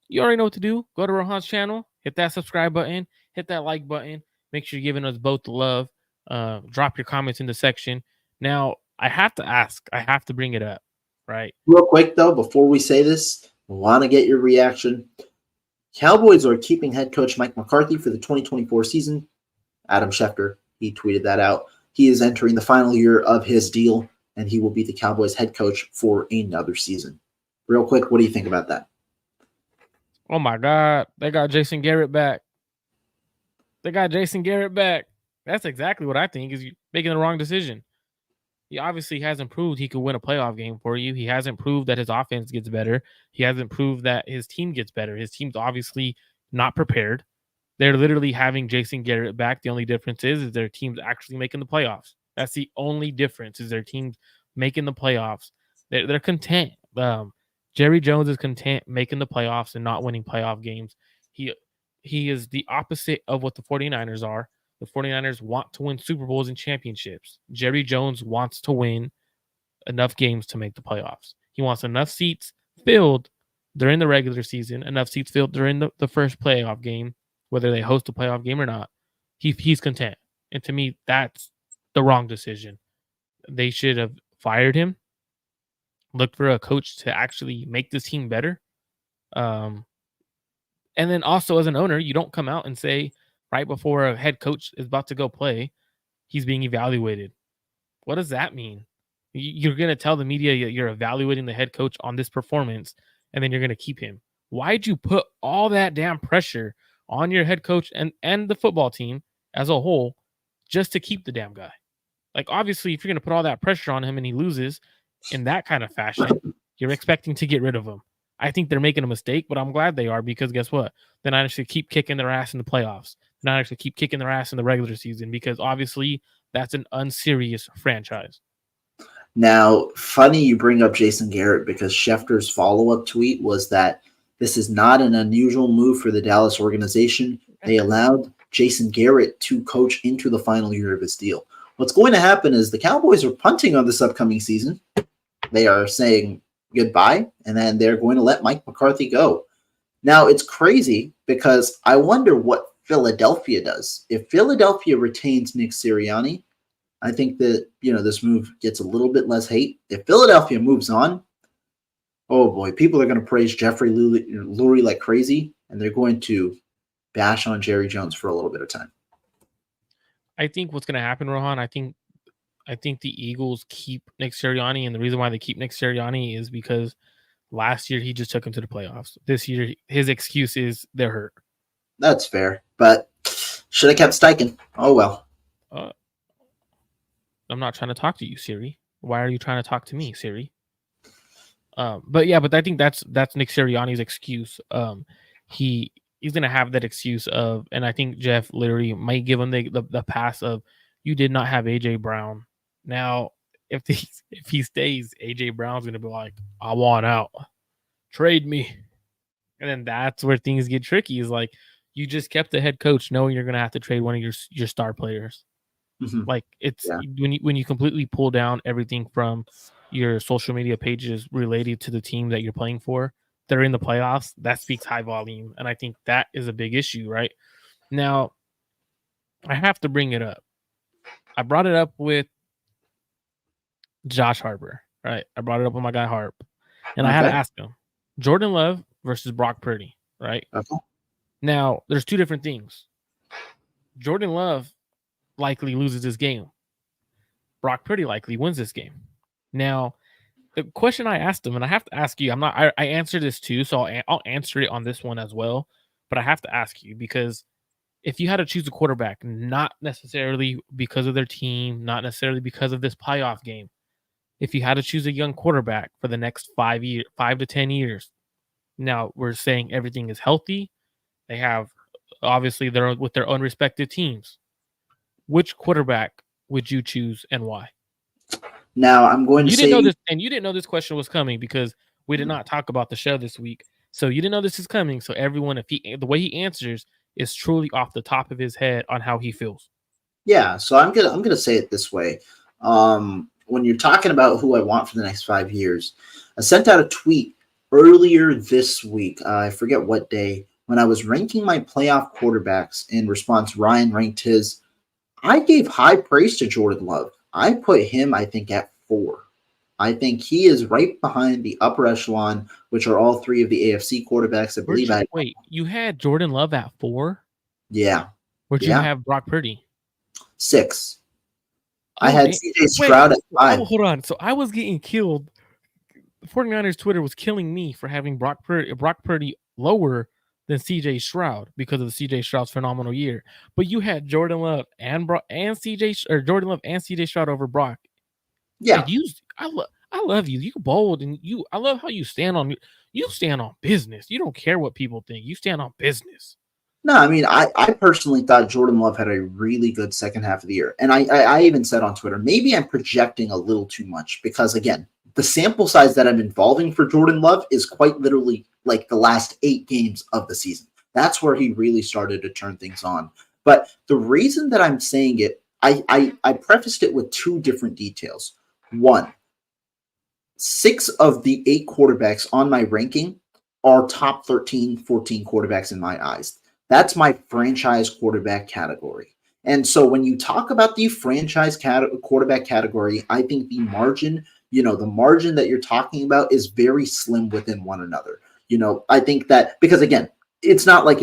you already know what to do. Go to Rohan's channel, hit that subscribe button, hit that like button. Make sure you're giving us both the love. Drop your comments in the section. Now, I have to ask, I have to bring it up, right? Real quick, though, before we say this, I want to get your reaction. Cowboys are keeping head coach Mike McCarthy for the 2024 season. Adam Schefter, he tweeted that out. He is entering the final year of his deal, and he will be the Cowboys head coach for another season. Real quick, what do you think about that? Oh, my God. They got Jason Garrett back. That's exactly what I think, is you making the wrong decision. He obviously hasn't proved he could win a playoff game for you. He hasn't proved that his offense gets better. He hasn't proved that his team gets better. His team's obviously not prepared. They're literally having Jason Garrett back. The only difference is their team's actually making the playoffs. That's the only difference, is their team's making the playoffs. They're content. Jerry Jones is content making the playoffs and not winning playoff games. He is the opposite of what the 49ers are. The 49ers want to win Super Bowls and championships. Jerry Jones wants to win enough games to make the playoffs. He wants enough seats filled during the regular season, enough seats filled during the first playoff game, whether they host a playoff game or not. He's content. And to me, that's the wrong decision. They should have fired him, looked for a coach to actually make this team better. And then also, as an owner, you don't come out and say right before a head coach is about to go play, he's being evaluated. What does that mean? You're going to tell the media you're evaluating the head coach on this performance, and then you're going to keep him. Why'd you put all that damn pressure on your head coach and the football team as a whole just to keep the damn guy? Like, obviously, if you're going to put all that pressure on him and he loses in that kind of fashion, you're expecting to get rid of him. I think they're making a mistake, but I'm glad they are, because guess what? They're not actually keep kicking their ass in the playoffs. They're not actually keep kicking their ass in the regular season, because obviously that's an unserious franchise. Now, funny you bring up Jason Garrett, because Schefter's follow-up tweet was that this is not an unusual move for the Dallas organization. They allowed Jason Garrett to coach into the final year of his deal. What's going to happen is the Cowboys are punting on this upcoming season. They are saying goodbye, and then they're going to let Mike McCarthy go. Now, it's crazy, because I wonder what Philadelphia does. If Philadelphia retains Nick Sirianni, I think that, this move gets a little bit less hate. If Philadelphia moves on, oh boy, people are going to praise Jeffrey Lurie like crazy, and they're going to bash on Jerry Jones for a little bit of time. I think what's going to happen, Rohan, I think the Eagles keep Nick Sirianni, and the reason why they keep Nick Sirianni is because last year he just took him to the playoffs. This year his excuse is they're hurt. That's fair, but should have kept Steichen. Oh well. I'm not trying to talk to you, Siri. Why are you trying to talk to me, Siri? But I think that's Nick Sirianni's excuse. He's gonna have that excuse of, and I think Jeff literally might give him the pass of, you did not have AJ Brown. Now, if he stays, AJ Brown's gonna be like, I want out, trade me, and then that's where things get tricky. Is like, you just kept the head coach knowing you're gonna have to trade one of your star players. Mm-hmm. Like, it's when you completely pull down everything from your social media pages related to the team that you're playing for, they're in the playoffs, that speaks high volume. And I think that is a big issue right now. I have to bring it up. I brought it up with Josh Harper, right? I brought it up with my guy Harp, and I had to ask him, Jordan Love versus Brock Purdy, right? Okay. Now, there's two different things. Jordan Love likely loses this game. Brock Purdy likely wins this game. Now, the question I asked him, and I have to ask you, I answered this too, so I'll answer it on this one as well. But I have to ask you, because if you had to choose a quarterback, not necessarily because of their team, not necessarily because of this playoff game, if you had to choose a young quarterback for the next 5 to 10 years, now we're saying everything is healthy. They have, obviously, they're with their own respective teams. Which quarterback would you choose and why? Now I'm going to say, didn't know this, and you didn't know this question was coming because we did not talk about the show this week. So you didn't know this is coming. So everyone, the way he answers is truly off the top of his head on how he feels. Yeah, so I'm gonna say it this way. When you're talking about who I want for the next 5 years, I sent out a tweet earlier this week. I forget what day, when I was ranking my playoff quarterbacks. In response, Ryan ranked his. I gave high praise to Jordan Love. I put him, I think, at 4. I think he is right behind the upper echelon, which are all 3 of the AFC quarterbacks. I believe Wait, you had Jordan Love at 4? Yeah. Where'd you have Brock Purdy? 6. I had CJ Stroud at 5. Hold on. So I was getting killed. The 49ers Twitter was killing me for having Brock Purdy lower than CJ Stroud because of the CJ Stroud's phenomenal year. But you had Jordan Love and Jordan Love and CJ Stroud over Brock. Yeah. I love you. You bold, and I love how you stand on business. You don't care what people think. You stand on business. No, I mean, I personally thought Jordan Love had a really good second half of the year. And I even said on Twitter, maybe I'm projecting a little too much because, again, the sample size that I'm involving for Jordan Love is quite literally like the last 8 games of the season. That's where he really started to turn things on. But the reason that I'm saying it, I prefaced it with 2 different details. 1, 6 of the 8 quarterbacks on my ranking are top 13, 14 quarterbacks in my eyes. That's my franchise quarterback category. And so when you talk about the franchise quarterback category, I think the margin that you're talking about is very slim within one another. I think that because, again, it's not like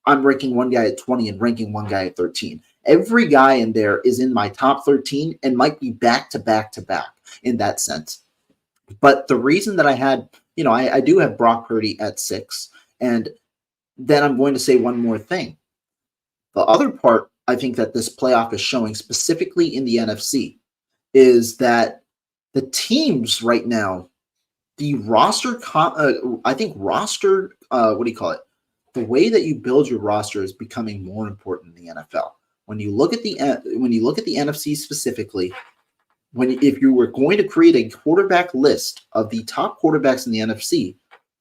I'm ranking one guy at 20 and ranking one guy at 13. Every guy in there is in my top 13 and might be back to back to back in that sense. But the reason that I had, I do have Brock Purdy at 6. And then I'm going to say one more thing. The other part I think that this playoff is showing, specifically in the NFC, is that the teams right now, the roster, the way that you build your roster is becoming more important in the NFL. When you look at the NFC specifically, if you were going to create a quarterback list of the top quarterbacks in the NFC,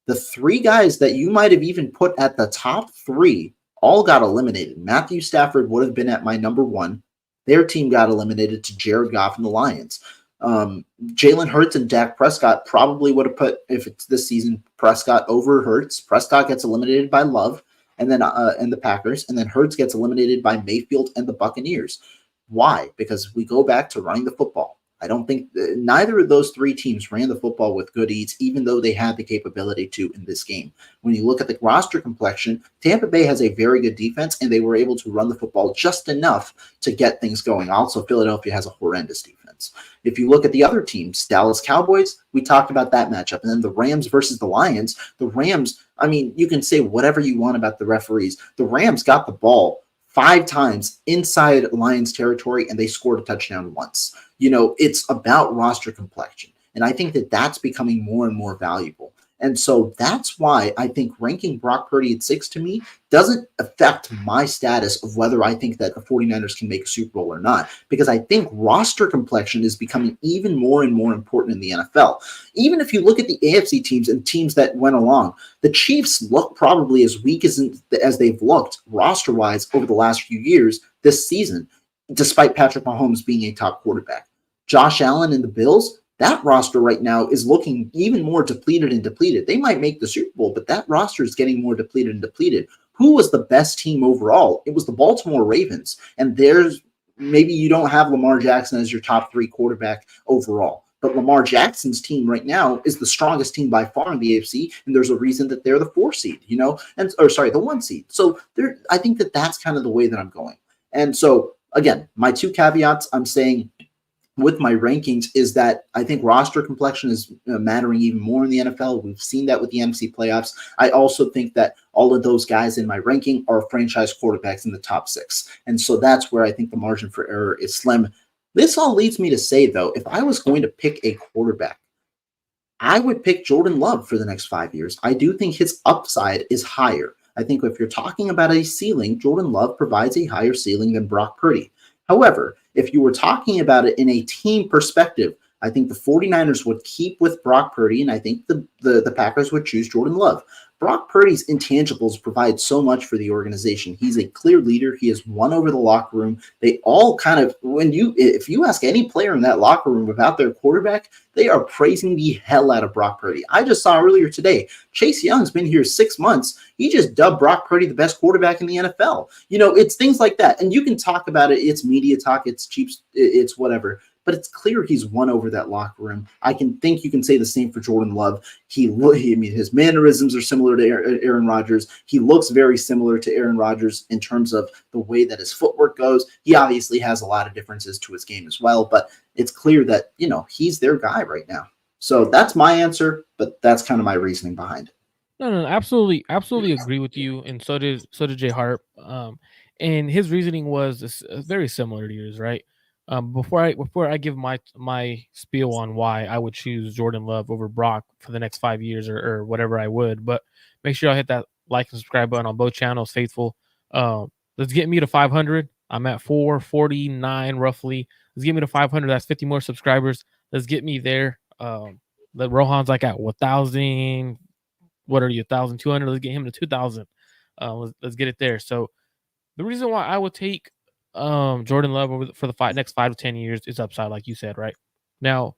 the 3 guys that you might have even put at the top 3 all got eliminated. Matthew Stafford would have been at my number 1. Their team got eliminated to Jared Goff and the Lions. Jalen Hurts and Dak Prescott probably would have put, if it's this season, Prescott over Hurts. Prescott gets eliminated by Love and then and the Packers, and then Hurts gets eliminated by Mayfield and the Buccaneers. Why? Because we go back to running the football. I don't think neither of those three teams ran the football with good ease, even though they had the capability to in this game. When you look at the roster complexion, Tampa Bay has a very good defense, and they were able to run the football just enough to get things going. Also, Philadelphia has a horrendous defense. If you look at the other teams, Dallas Cowboys, we talked about that matchup. And then the Rams versus the Lions. The Rams, I mean, you can say whatever you want about the referees. The Rams got the ball 5 times inside Lions territory, and they scored a touchdown once. It's about roster complexion. And I think that that's becoming more and more valuable. And so that's why I think ranking Brock Purdy at 6 to me doesn't affect my status of whether I think that the 49ers can make a Super Bowl or not, because I think roster complexion is becoming even more and more important in the NFL. Even if you look at the AFC teams and teams that went along, the Chiefs look probably as weak as they've looked roster-wise over the last few years this season, despite Patrick Mahomes being a top quarterback. Josh Allen and the Bills, that roster right now is looking even more depleted and depleted. They might make the Super Bowl, but that roster is getting more depleted and depleted. Who was the best team overall? It was the Baltimore Ravens. And maybe you don't have Lamar Jackson as your top 3 quarterback overall, but Lamar Jackson's team right now is the strongest team by far in the AFC, and there's a reason that they're the 4 seed, the 1 seed. So I think that that's kind of the way that I'm going. And so, again, my 2 caveats I'm saying with my rankings is that I think roster complexion is mattering even more in the NFL. We've seen that with the NFC playoffs. I also think that all of those guys in my ranking are franchise quarterbacks in the top 6. And so that's where I think the margin for error is slim. This all leads me to say, though, if I was going to pick a quarterback, I would pick Jordan Love for the next 5 years. I do think his upside is higher. I think if you're talking about a ceiling, Jordan Love provides a higher ceiling than Brock Purdy. However, if you were talking about it in a team perspective, I think the 49ers would keep with Brock Purdy, and I think the Packers would choose Jordan Love. Brock Purdy's intangibles provide so much for the organization. He's a clear leader. He has won over the locker room. They all kind of, if you ask any player in that locker room about their quarterback, they are praising the hell out of Brock Purdy. I just saw earlier today, Chase Young's been here 6 months. He just dubbed Brock Purdy the best quarterback in the NFL. It's things like that. And you can talk about it. It's media talk. It's cheap. It's whatever. But it's clear he's won over that locker room. I think you can say the same for Jordan Love. His mannerisms are similar to Aaron Rodgers. He looks very similar to Aaron Rodgers in terms of the way that his footwork goes. He obviously has a lot of differences to his game as well, but it's clear that, he's their guy right now. So that's my answer, but that's kind of my reasoning behind it. No, absolutely agree with you, and so did Jay Harp. And his reasoning was very similar to yours, right? Before I give my spiel on why I would choose Jordan Love over Brock for the next 5 years or whatever I would, but make sure y'all hit that like and subscribe button on both channels, faithful. Let's get me to 500. I'm at 449 roughly. Let's get me to 500. That's 50 more subscribers. Let's get me there. The Rohan's like at 1,000. What are you, 1,200? Let's get him to 2,000. Let's get it there. So the reason why I would take Jordan Love for the next 5 to 10 years is upside, like you said, right? Now,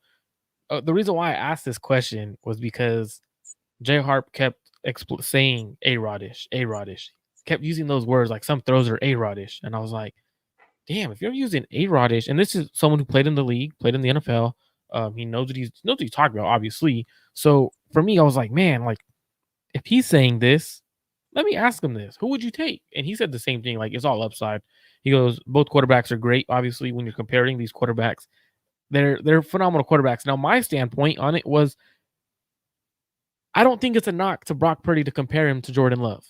the reason why I asked this question was because Jay Harp kept saying A-Rodish, kept using those words like some throws are A-Rodish, and I was like, damn, if you're using A-Rodish, and this is someone who played in the league, played in the NFL, he knows what he's talking about, obviously. So for me, I was like, man, like if he's saying this, let me ask him this. Who would you take? And he said the same thing, like it's all upside. He goes, both quarterbacks are great. Obviously, when you're comparing these quarterbacks, they're phenomenal quarterbacks. Now, my standpoint on it was, I don't think it's a knock to Brock Purdy to compare him to Jordan Love,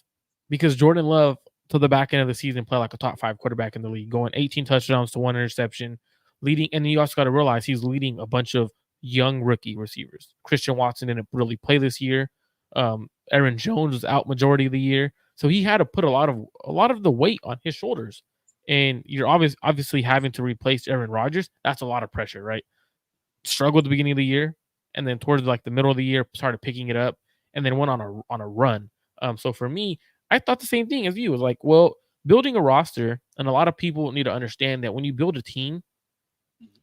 because Jordan Love to the back end of the season played like a top 5 quarterback in the league, going 18 touchdowns to 1 interception, leading. And you also got to realize he's leading a bunch of young rookie receivers. Christian Watson didn't really play this year. Aaron Jones was out majority of the year, so he had to put a lot of the weight on his shoulders. And you're obviously having to replace Aaron Rodgers. That's a lot of pressure, right? Struggled at the beginning of the year, and then towards like the middle of the year started picking it up, and then went on a run. So for me, I thought the same thing as you. It was like, well, building a roster, and a lot of people need to understand that when you build a team,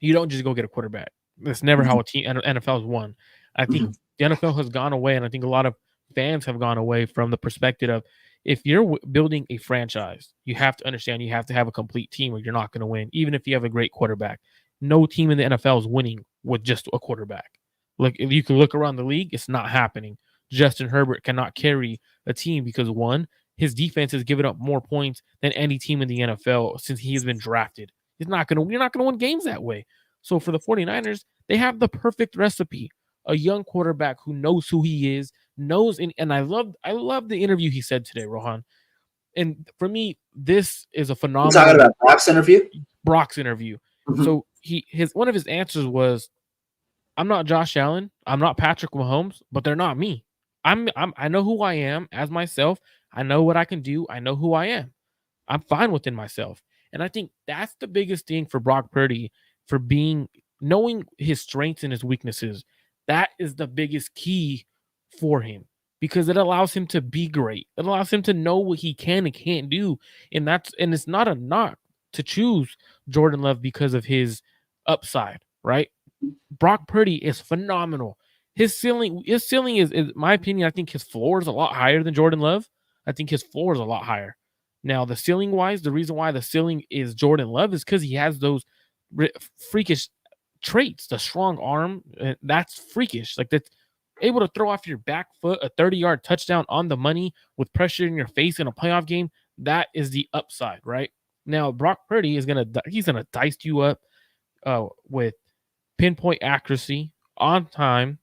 you don't just go get a quarterback. That's never how a team NFL is won. I think the NFL has gone away, and I think a lot of fans have gone away from the perspective of, if you're building a franchise, you have to understand you have to have a complete team or you're not going to win, even if you have a great quarterback. no team in the NFL is winning with just a quarterback. Like, if you can look around the league, it's not happening. Justin Herbert cannot carry a team because, one, his defense has given up more points than any team in the NFL since he has been drafted. You're not going to win games that way. So for the 49ers, they have the perfect recipe. A young quarterback who knows who he is, and I love the interview he said today, Rohan. And for me, this is a You're talking phenomenal about Brock's interview? Brock's interview. Mhm. So one of his answers was, I'm not Josh Allen, I'm not Patrick Mahomes, but they're not me. I know who I am as myself. I know what I can do. I know who I am. I'm fine within myself. And I think that's the biggest thing for Brock Purdy, for knowing his strengths and his weaknesses. That is the biggest key for him, because it allows him to be great. It allows him to know what he can and can't do. And it's not a knock to choose Jordan Love because of his upside, right? Brock Purdy is phenomenal. His ceiling is, in my opinion, I think his floor is a lot higher than Jordan Love. I think his floor is a lot higher. Now, the ceiling wise, the reason why the ceiling is Jordan Love is because he has those freakish traits. The strong arm, that's freakish. Like, that's able to throw off your back foot a 30-yard touchdown on the money with pressure in your face in a playoff game. That is the upside, right? Now, Brock Purdy he's gonna dice you up with pinpoint accuracy, on time,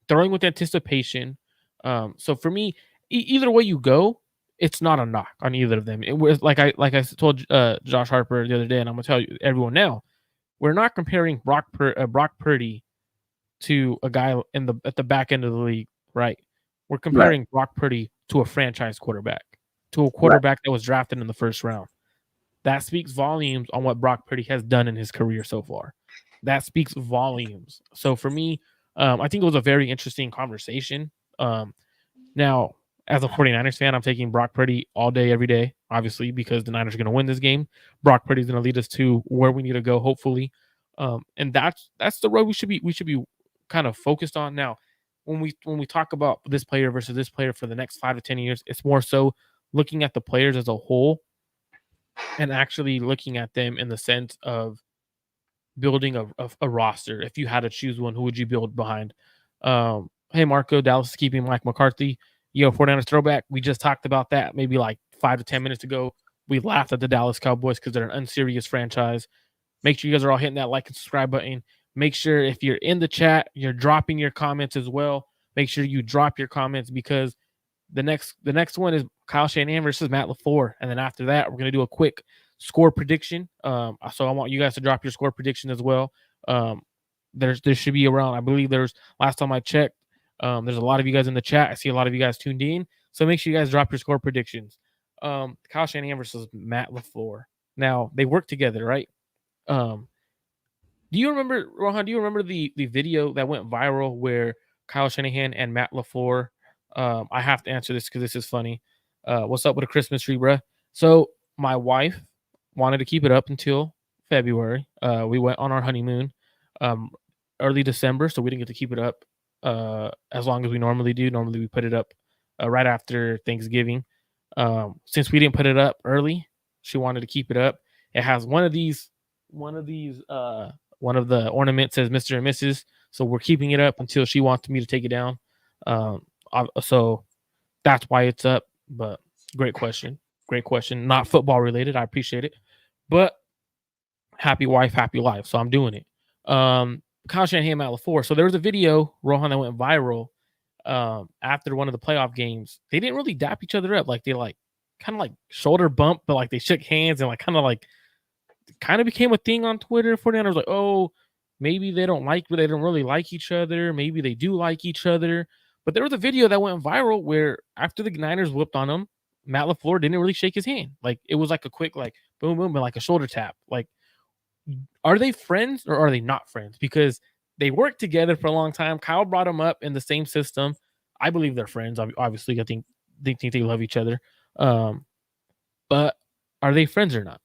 throwing with anticipation. So for me, either way you go, it's not a knock on either of them. It was like I told Josh Harper the other day, and I'm gonna tell you everyone now, we're not comparing Brock Purdy to a guy at the back end of the league, right? We're comparing Right. Brock Purdy to a franchise quarterback, to a quarterback that was drafted in the first round. That speaks volumes on what Brock Purdy has done in his career so far. That speaks volumes. So for me, I think it was a very interesting conversation. Now, as a 49ers fan, I'm taking Brock Purdy all day, every day, obviously, because the Niners are going to win this game. Brock Purdy is going to lead us to where we need to go, hopefully. And that's the road we should be kind of focused on. Now, when we talk about this player versus this player for the next 5 to 10 years, it's more so looking at the players as a whole and actually looking at them in the sense of building a roster. If you had to choose one, who would you build behind? Hey, Marco, Dallas is keeping Mike McCarthy. 49ers throwback. We just talked about that maybe like 5 to 10 minutes ago. We laughed at the Dallas Cowboys because they're an unserious franchise. Make sure you guys are all hitting that like and subscribe button. Make sure if you're in the chat, you're dropping your comments as well. Make sure you drop your comments, because the next one is Kyle Shanahan versus Matt LaFleur. And then after that, we're going to do a quick score prediction. So I want you guys to drop your score prediction as well. There should be around, I believe last time I checked, there's a lot of you guys in the chat. I see a lot of you guys tuned in. So make sure you guys drop your score predictions. Kyle Shanahan versus Matt LaFleur. Now, they work together, right? Do you remember, Rohan, the video that went viral where Kyle Shanahan and Matt LaFleur, I have to answer this because this is funny. What's up with a Christmas tree, bruh? So my wife wanted to keep it up until February. We went on our honeymoon early December, so we didn't get to keep it up as long as we normally do. Normally we put it up right after Thanksgiving. Since we didn't put it up early, she wanted to keep it up. It has one of the ornaments says Mr. and Mrs. So we're keeping it up until she wants me to take it down. So that's why it's up. But great question. Not football related. I appreciate it. But happy wife, happy life. So I'm doing it. Kyle Shanahan, Matt LaFleur. So there was a video, Rohan, that went viral after one of the playoff games. They didn't really dap each other up. Like, they kind of shoulder bump, but like they shook hands and kind of became a thing on Twitter. 49ers like, oh, maybe they don't really like each other. Maybe they do like each other. But there was a video that went viral where after the Niners whipped on him, Matt LaFleur didn't really shake his hand. Like, it was like a quick, like, boom, boom, but like a shoulder tap. Like, are they friends or are they not friends? Because they worked together for a long time. Kyle brought them up in the same system. I believe they're friends. Obviously, I think they love each other. But are they friends or not?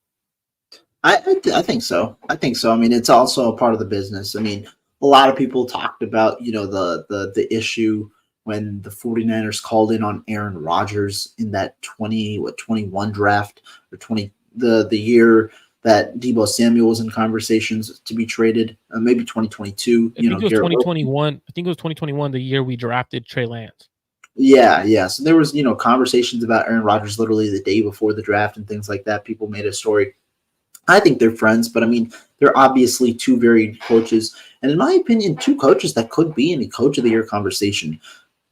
I think so. I think so. I mean, it's also a part of the business. I mean, a lot of people talked about, the issue when the 49ers called in on Aaron Rodgers in that 21 draft, or 20 the year that Deebo Samuel was in conversations to be traded, maybe 2022. I think it was Garrett Wilson. 2021. I think it was 2021, the year we drafted Trey Lance. Yeah. So there was, conversations about Aaron Rodgers literally the day before the draft and things like that. People made a story. I think they're friends, but I mean, they're obviously two varied coaches. And in my opinion, two coaches that could be in a coach of the year conversation.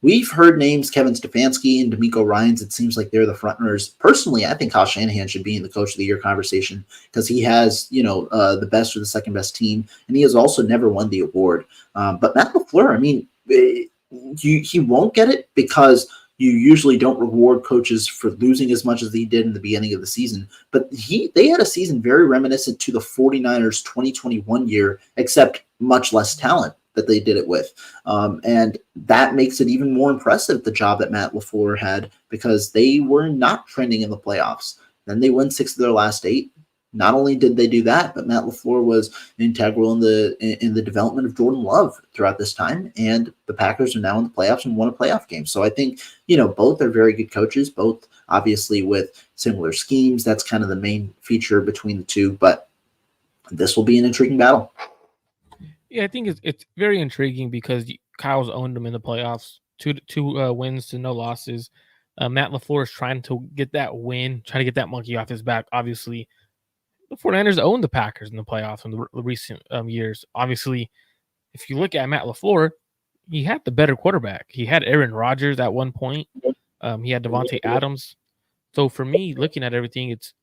We've heard names Kevin Stefanski and D'Amico Ryans. It seems like they're the front runners. Personally, I think Kyle Shanahan should be in the coach of the year conversation because he has, the best or the second best team, and he has also never won the award. But Matt LaFleur, I mean, he won't get it because you usually don't reward coaches for losing as much as he did in the beginning of the season. But they had a season very reminiscent to the 49ers 2021 year, except much less talent that they did it with. And that makes it even more impressive, the job that Matt LaFleur had, because they were not trending in the playoffs. Then they won 6 of their last 8. Not only did they do that, but Matt LaFleur was integral in the development of Jordan Love throughout this time. And the Packers are now in the playoffs and won a playoff game. So I think, both are very good coaches, both obviously with similar schemes. That's kind of the main feature between the two. But this will be an intriguing battle. Yeah, I think it's very intriguing because Kyle's owned them in the playoffs. Two wins to no losses. Matt LaFleur is trying to get that win, trying to get that monkey off his back. Obviously, the 49ers owned the Packers in the playoffs in the recent years. Obviously, if you look at Matt LaFleur, he had the better quarterback. He had Aaron Rodgers at one point. He had Devontae Adams. So for me, looking at everything, it's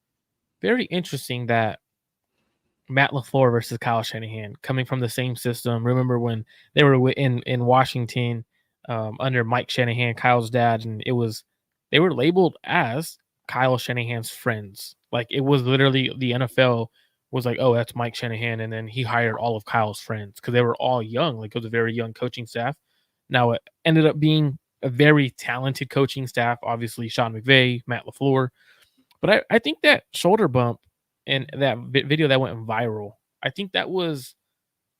very interesting that Matt LaFleur versus Kyle Shanahan coming from the same system. Remember when they were in Washington under Mike Shanahan, Kyle's dad, and they were labeled as Kyle Shanahan's friends. Like it was literally the NFL was like, oh, that's Mike Shanahan, and then he hired all of Kyle's friends because they were all young. Like it was a very young coaching staff. Now it ended up being a very talented coaching staff. Obviously, Sean McVay, Matt LaFleur, but I think that shoulder bump and that video that went viral, I think that was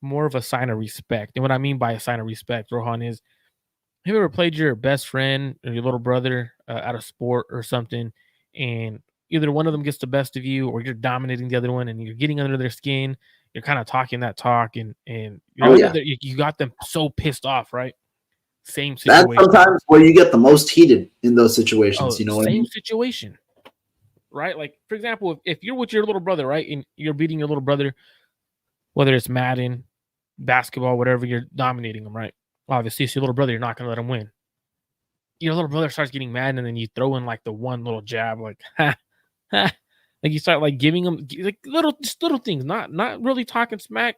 more of a sign of respect. And what I mean by a sign of respect, Rohan, is have you ever played your best friend or your little brother at a sport or something, and either one of them gets the best of you or you're dominating the other one and you're getting under their skin, you're kind of talking that talk and you got them so pissed off, right? Same situation. That's sometimes where you get the most heated in those situations. You know what I mean? Same situation. Right? Like, for example, if you're with your little brother, right, and you're beating your little brother, whether it's Madden, basketball, whatever, you're dominating them, right? Obviously, it's your little brother, you're not going to let him win. Your little brother starts getting mad, and then you throw in, like, the one little jab, like, ha, ha. Like, you start, like, giving them, like, little things, not really talking smack,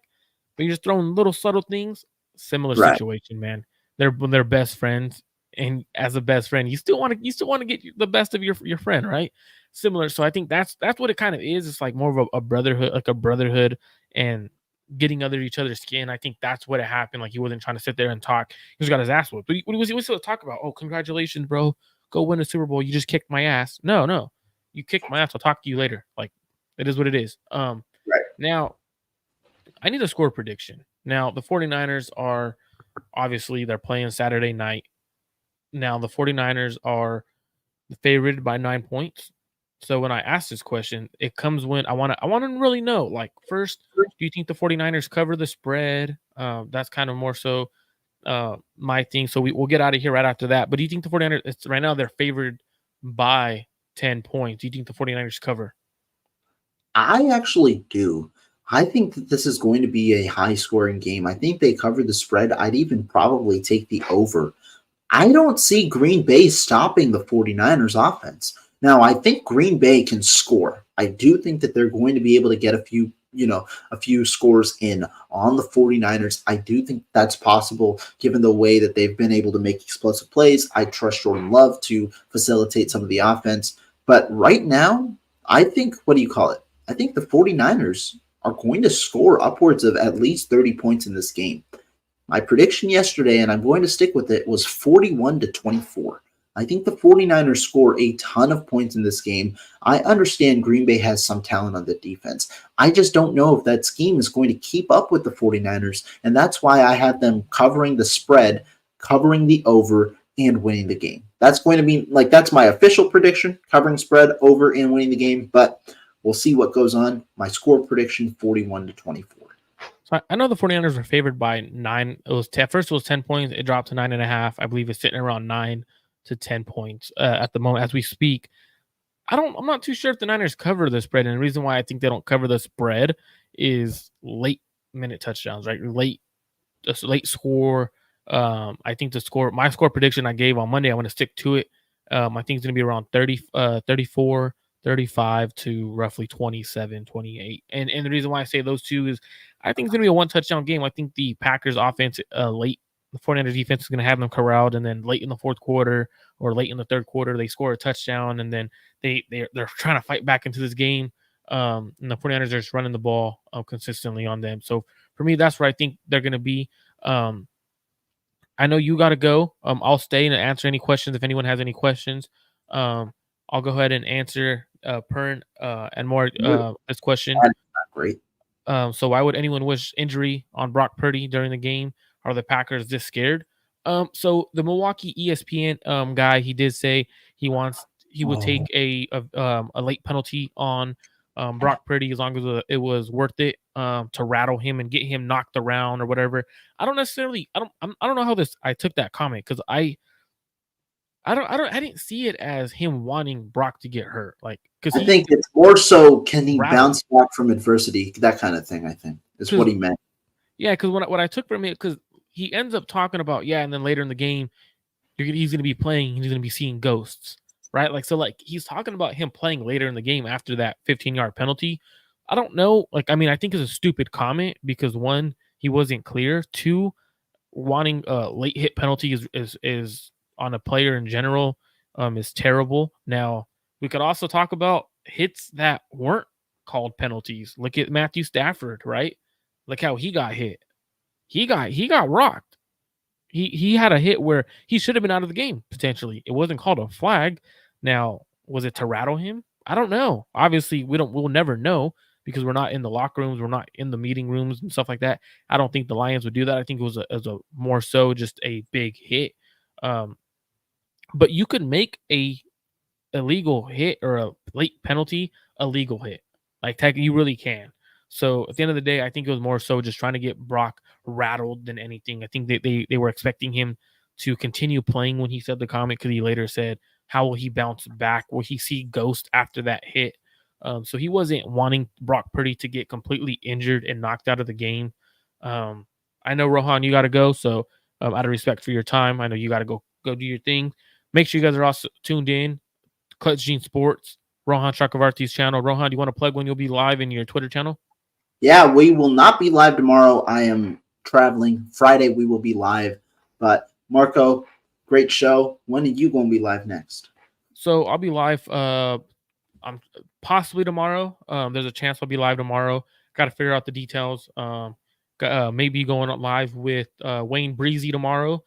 but you're just throwing little subtle things. Similar situation, man. They're best friends, and as a best friend, you still want to get the best of your friend, right? Similar. So I think that's what it kind of is. It's like more of a brotherhood, like a brotherhood and getting under each other's skin. I think that's what it happened. Like he wasn't trying to sit there and talk. He just got his ass whooped. But what was he still talk about? Oh, congratulations, bro. Go win a Super Bowl. You just kicked my ass. No. You kicked my ass. I'll talk to you later. Like it is what it is. Now I need a score prediction. Now the 49ers are obviously they're playing Saturday night. Now the 49ers are favored by 9 points. So when I ask this question, it comes when I want to really know, like, first, do you think the 49ers cover the spread? That's kind of more so my thing. So we'll get out of here right after that. But do you think the 49ers, right now they're favored by 10 points. Do you think the 49ers cover? I actually do. I think that this is going to be a high-scoring game. I think they cover the spread. I'd even probably take the over. I don't see Green Bay stopping the 49ers offense. Now, I think Green Bay can score. I do think that they're going to be able to get a few scores in on the 49ers. I do think that's possible given the way that they've been able to make explosive plays. I trust Jordan Love to facilitate some of the offense. But right now, I think, I think the 49ers are going to score upwards of at least 30 points in this game. My prediction yesterday, and I'm going to stick with it, was 41-24. I think the 49ers score a ton of points in this game. I understand Green Bay has some talent on the defense. I just don't know if that scheme is going to keep up with the 49ers, and that's why I had them covering the spread, covering the over, and winning the game. That's going to be, that's my official prediction, covering spread, over, and winning the game, but we'll see what goes on. My score prediction, 41-24. So I know the 49ers were favored by 9. It was at first it was 10 points. It dropped to 9.5. I believe it's sitting around 9 to 10 points at the moment as we speak. I'm not too sure if the Niners cover the spread, and the reason why I think they don't cover the spread is late minute touchdowns, right? Late score. I think my score prediction I gave on Monday, I want to stick to it. I think it's going to be around 34, 35 to roughly 27, 28. And the reason why I say those two is I think it's going to be a one touchdown game. I think the Packers offense late, the 49ers defense is going to have them corralled, and then late in the fourth quarter or late in the third quarter, they score a touchdown, and then they're trying to fight back into this game. And the 49ers are just running the ball consistently on them. So for me, that's where I think they're going to be. I know you got to go. I'll stay and answer any questions if anyone has any questions. I'll go ahead and answer Pern and more this question. Great. So why would anyone wish injury on Brock Purdy during the game? Are the Packers this scared? So the Milwaukee ESPN guy, he did say he would take a late penalty on Brock Purdy as long as it was worth it to rattle him and get him knocked around or whatever. I don't know how I took that comment because I didn't see it as him wanting Brock to get hurt. Like, because I think it's more so can he bounce back from adversity, that kind of thing. I think is what he meant. Yeah, because what I took from it, because he ends up talking about and then later in the game, he's going to be playing, he's going to be seeing ghosts, right? Like, so like he's talking about him playing later in the game after that 15-yard penalty. I don't know. Like, I mean, I think it's a stupid comment because one, he wasn't clear. Two, wanting a late hit penalty is on a player in general is terrible. Now, we could also talk about hits that weren't called penalties. Look at Matthew Stafford, right? Look how he got hit. He got rocked. He had a hit where he should have been out of the game potentially. It wasn't called a flag. Now, was it to rattle him? I don't know. Obviously, we'll never know because we're not in the locker rooms, we're not in the meeting rooms and stuff like that. I don't think the Lions would do that. I think it was a more so just a big hit. But you could make a illegal hit or a late penalty a legal hit. Like, you really can. So at the end of the day, I think it was more so just trying to get Brock rattled than anything. I think they were expecting him to continue playing when he said the comment because he later said, how will he bounce back? Will he see ghost after that hit? So he wasn't wanting Brock Purdy to get completely injured and knocked out of the game. I know, Rohan, you got to go. So out of respect for your time, I know you got to go do your thing. Make sure you guys are also tuned in. Clutch Gene Sports, Rohan Chakravarthi's channel. Rohan, do you want to plug when you'll be live in your Twitter channel? Yeah, we will not be live tomorrow. I am traveling. Friday we will be live. But Marco, great show. When are you going to be live next? So I'll be live I'm possibly tomorrow. There's a chance I'll be live tomorrow. Got to figure out the details. Maybe going live with Wayne Breezy tomorrow.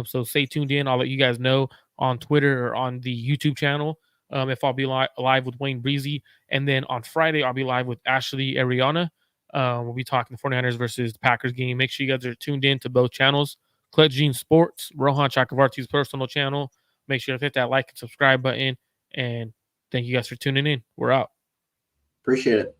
So stay tuned in. I'll let you guys know on Twitter or on the YouTube channel if I'll be live with Wayne Breezy. And then on Friday, I'll be live with Ashley Ariana. We'll be talking the 49ers versus the Packers game. Make sure you guys are tuned in to both channels. Clutch Gene Sports, Rohan Chakravarti's personal channel. Make sure to hit that like and subscribe button. And thank you guys for tuning in. We're out. Appreciate it.